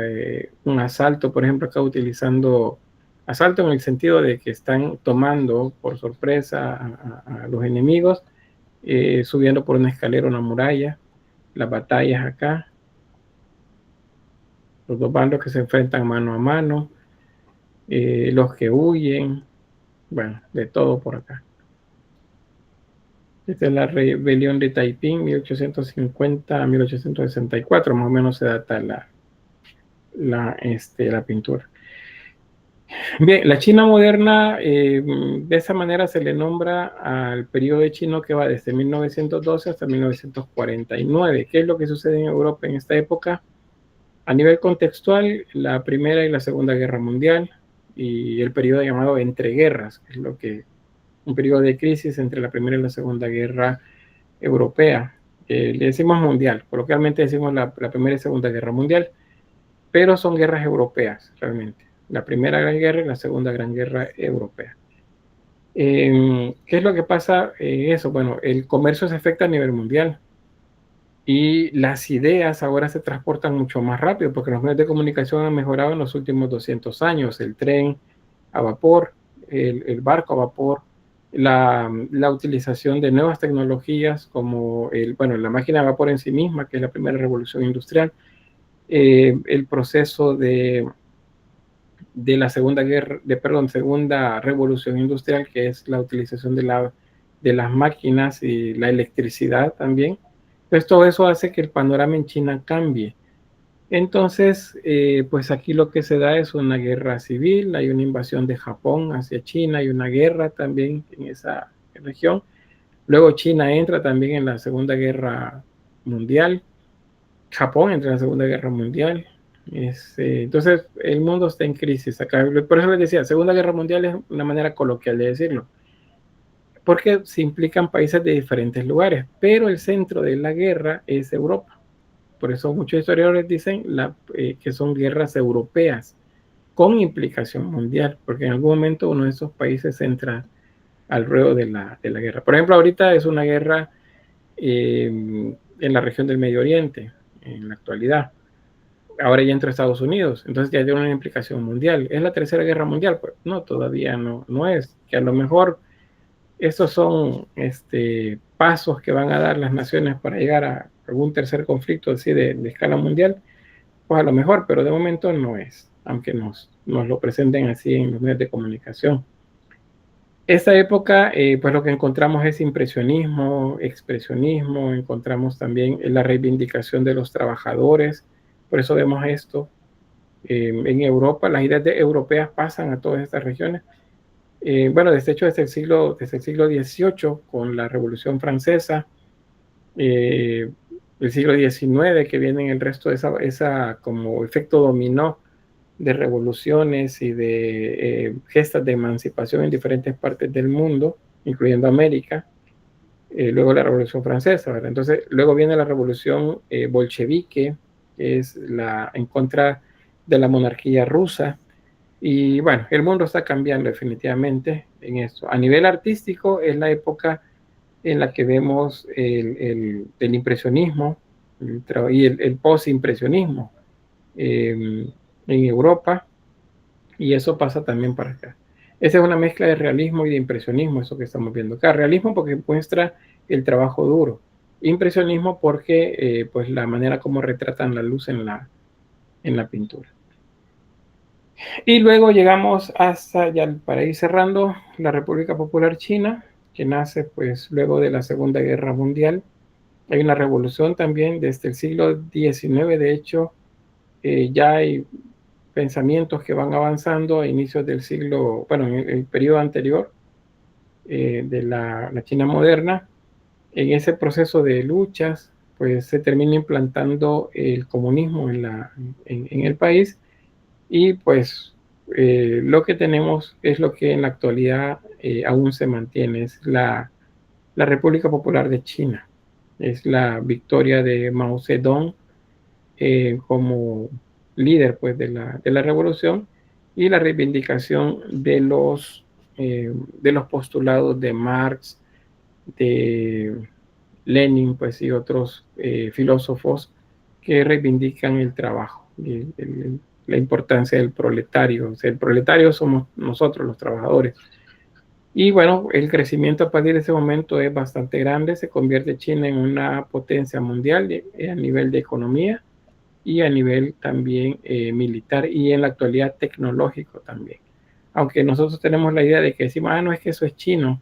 Un asalto, por ejemplo, acá utilizando asalto en el sentido de que están tomando por sorpresa a los enemigos, subiendo por una escalera, una muralla, las batallas acá, los dos bandos que se enfrentan mano a mano, los que huyen, bueno, de todo por acá. Esta es la rebelión de Taiping, 1850 a 1864, más o menos se data la pintura. Bien, la China moderna, de esa manera se le nombra al periodo chino que va desde 1912 hasta 1949. ¿Qué es lo que sucede en Europa en esta época? A nivel contextual, la Primera y la Segunda Guerra Mundial y el periodo llamado entreguerras, que es un periodo de crisis entre la Primera y la Segunda Guerra Europea. Le decimos mundial, coloquialmente decimos la Primera y Segunda Guerra Mundial, pero son guerras europeas realmente. La Primera Gran Guerra y la Segunda Gran Guerra Europea. ¿Qué es lo que pasa en eso? Bueno, el comercio se afecta a nivel mundial y las ideas ahora se transportan mucho más rápido porque los medios de comunicación han mejorado en los últimos 200 años. El tren a vapor, el barco a vapor, la utilización de nuevas tecnologías como la máquina de vapor en sí misma, que es la primera revolución industrial, el proceso de la segunda revolución industrial, que es la utilización de las máquinas y la electricidad también. Pues todo eso hace que el panorama en China cambie. Entonces, pues aquí lo que se da es una guerra civil, hay una invasión de Japón hacia China, hay una guerra también en esa región. Luego China entra también en la Segunda Guerra Mundial, Japón entra en la Segunda Guerra Mundial. Entonces, el mundo está en crisis acá. Por eso les decía, Segunda Guerra Mundial es una manera coloquial de decirlo, porque se implican países de diferentes lugares, pero el centro de la guerra es Europa. Por eso muchos historiadores dicen que son guerras europeas con implicación mundial, porque en algún momento uno de esos países entra al ruedo de la guerra. Por ejemplo, ahorita es una guerra en la región del Medio Oriente, en la actualidad. Ahora ya entra Estados Unidos, entonces ya tiene una implicación mundial. ¿Es la Tercera Guerra Mundial? Pues no, todavía no es. Que a lo mejor estos son pasos que van a dar las naciones para llegar a algún tercer conflicto así de escala mundial, pues a lo mejor, pero de momento no es, aunque nos lo presenten así en los medios de comunicación. Esta época, pues lo que encontramos es impresionismo, expresionismo, encontramos también la reivindicación de los trabajadores, por eso vemos esto en Europa, las ideas europeas pasan a todas estas regiones. Bueno, de hecho, desde el siglo XVIII, con la Revolución Francesa, el siglo XIX, que viene en el resto de esa como efecto dominó de revoluciones y de gestas de emancipación en diferentes partes del mundo, incluyendo América, luego la Revolución Francesa, ¿verdad? Entonces, luego viene la Revolución bolchevique, que es en contra de la monarquía rusa. Y bueno, el mundo está cambiando definitivamente en esto. A nivel artístico es la época en la que vemos el impresionismo y el post-impresionismo en Europa, y eso pasa también para acá. Esa es una mezcla de realismo y de impresionismo, eso que estamos viendo acá. Realismo porque muestra el trabajo duro. Impresionismo porque pues la manera como retratan la luz en la pintura. Y luego llegamos hasta, ya para ir cerrando, la República Popular China, que nace pues luego de la Segunda Guerra Mundial. Hay una revolución también desde el siglo XIX, de hecho, ya hay pensamientos que van avanzando a inicios del siglo, bueno, en el periodo anterior de la China moderna. En ese proceso de luchas, pues se termina implantando el comunismo en el país y pues lo que tenemos es lo que en la actualidad aún se mantiene, es la República Popular de China. Es la victoria de Mao Zedong como líder pues, de la revolución y la reivindicación de los postulados de Marx, de Lenin pues, y otros filósofos que reivindican el trabajo, la importancia del proletario. O sea, el proletario somos nosotros, los trabajadores. Y bueno, el crecimiento a partir de ese momento es bastante grande, se convierte China en una potencia mundial a nivel de economía y a nivel también militar y en la actualidad tecnológico también. Aunque nosotros tenemos la idea de que decimos, no es que eso es chino,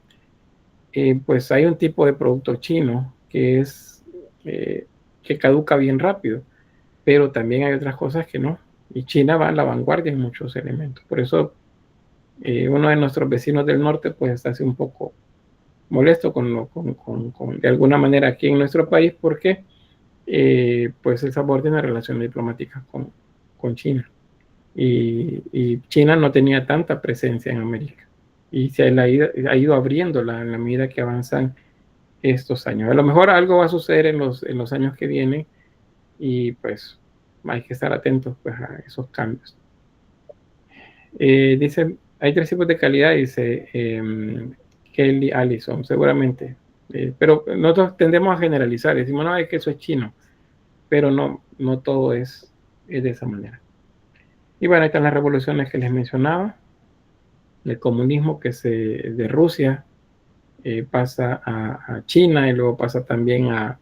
pues hay un tipo de producto chino que es que caduca bien rápido, pero también hay otras cosas que no. Y China va a la vanguardia en muchos elementos. Por eso uno de nuestros vecinos del norte pues está así un poco molesto de alguna manera aquí en nuestro país porque pues El Salvador tiene relaciones diplomáticas con China y China no tenía tanta presencia en América y se ha ido abriéndola en la medida que avanzan estos años. A lo mejor algo va a suceder en los años que vienen y pues hay que estar atentos pues, a esos cambios. Dice, hay 3 tipos de calidad, dice Kelly Allison, seguramente. Pero nosotros tendemos a generalizar, decimos, no, es que eso es chino, pero no todo es de esa manera. Y bueno, ahí están las revoluciones que les mencionaba, el comunismo que de Rusia pasa a China y luego pasa también a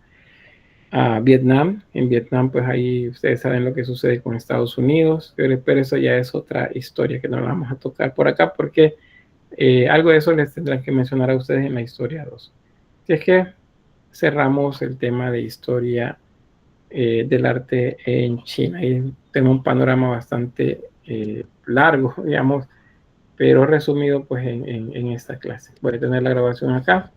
Vietnam. En Vietnam, pues ahí ustedes saben lo que sucede con Estados Unidos, pero eso ya es otra historia que no la vamos a tocar por acá porque algo de eso les tendrán que mencionar a ustedes en la historia 2. Así es que cerramos el tema de historia del arte en China. Y tengo un panorama bastante largo, digamos, pero resumido pues en esta clase. Voy a tener la grabación acá.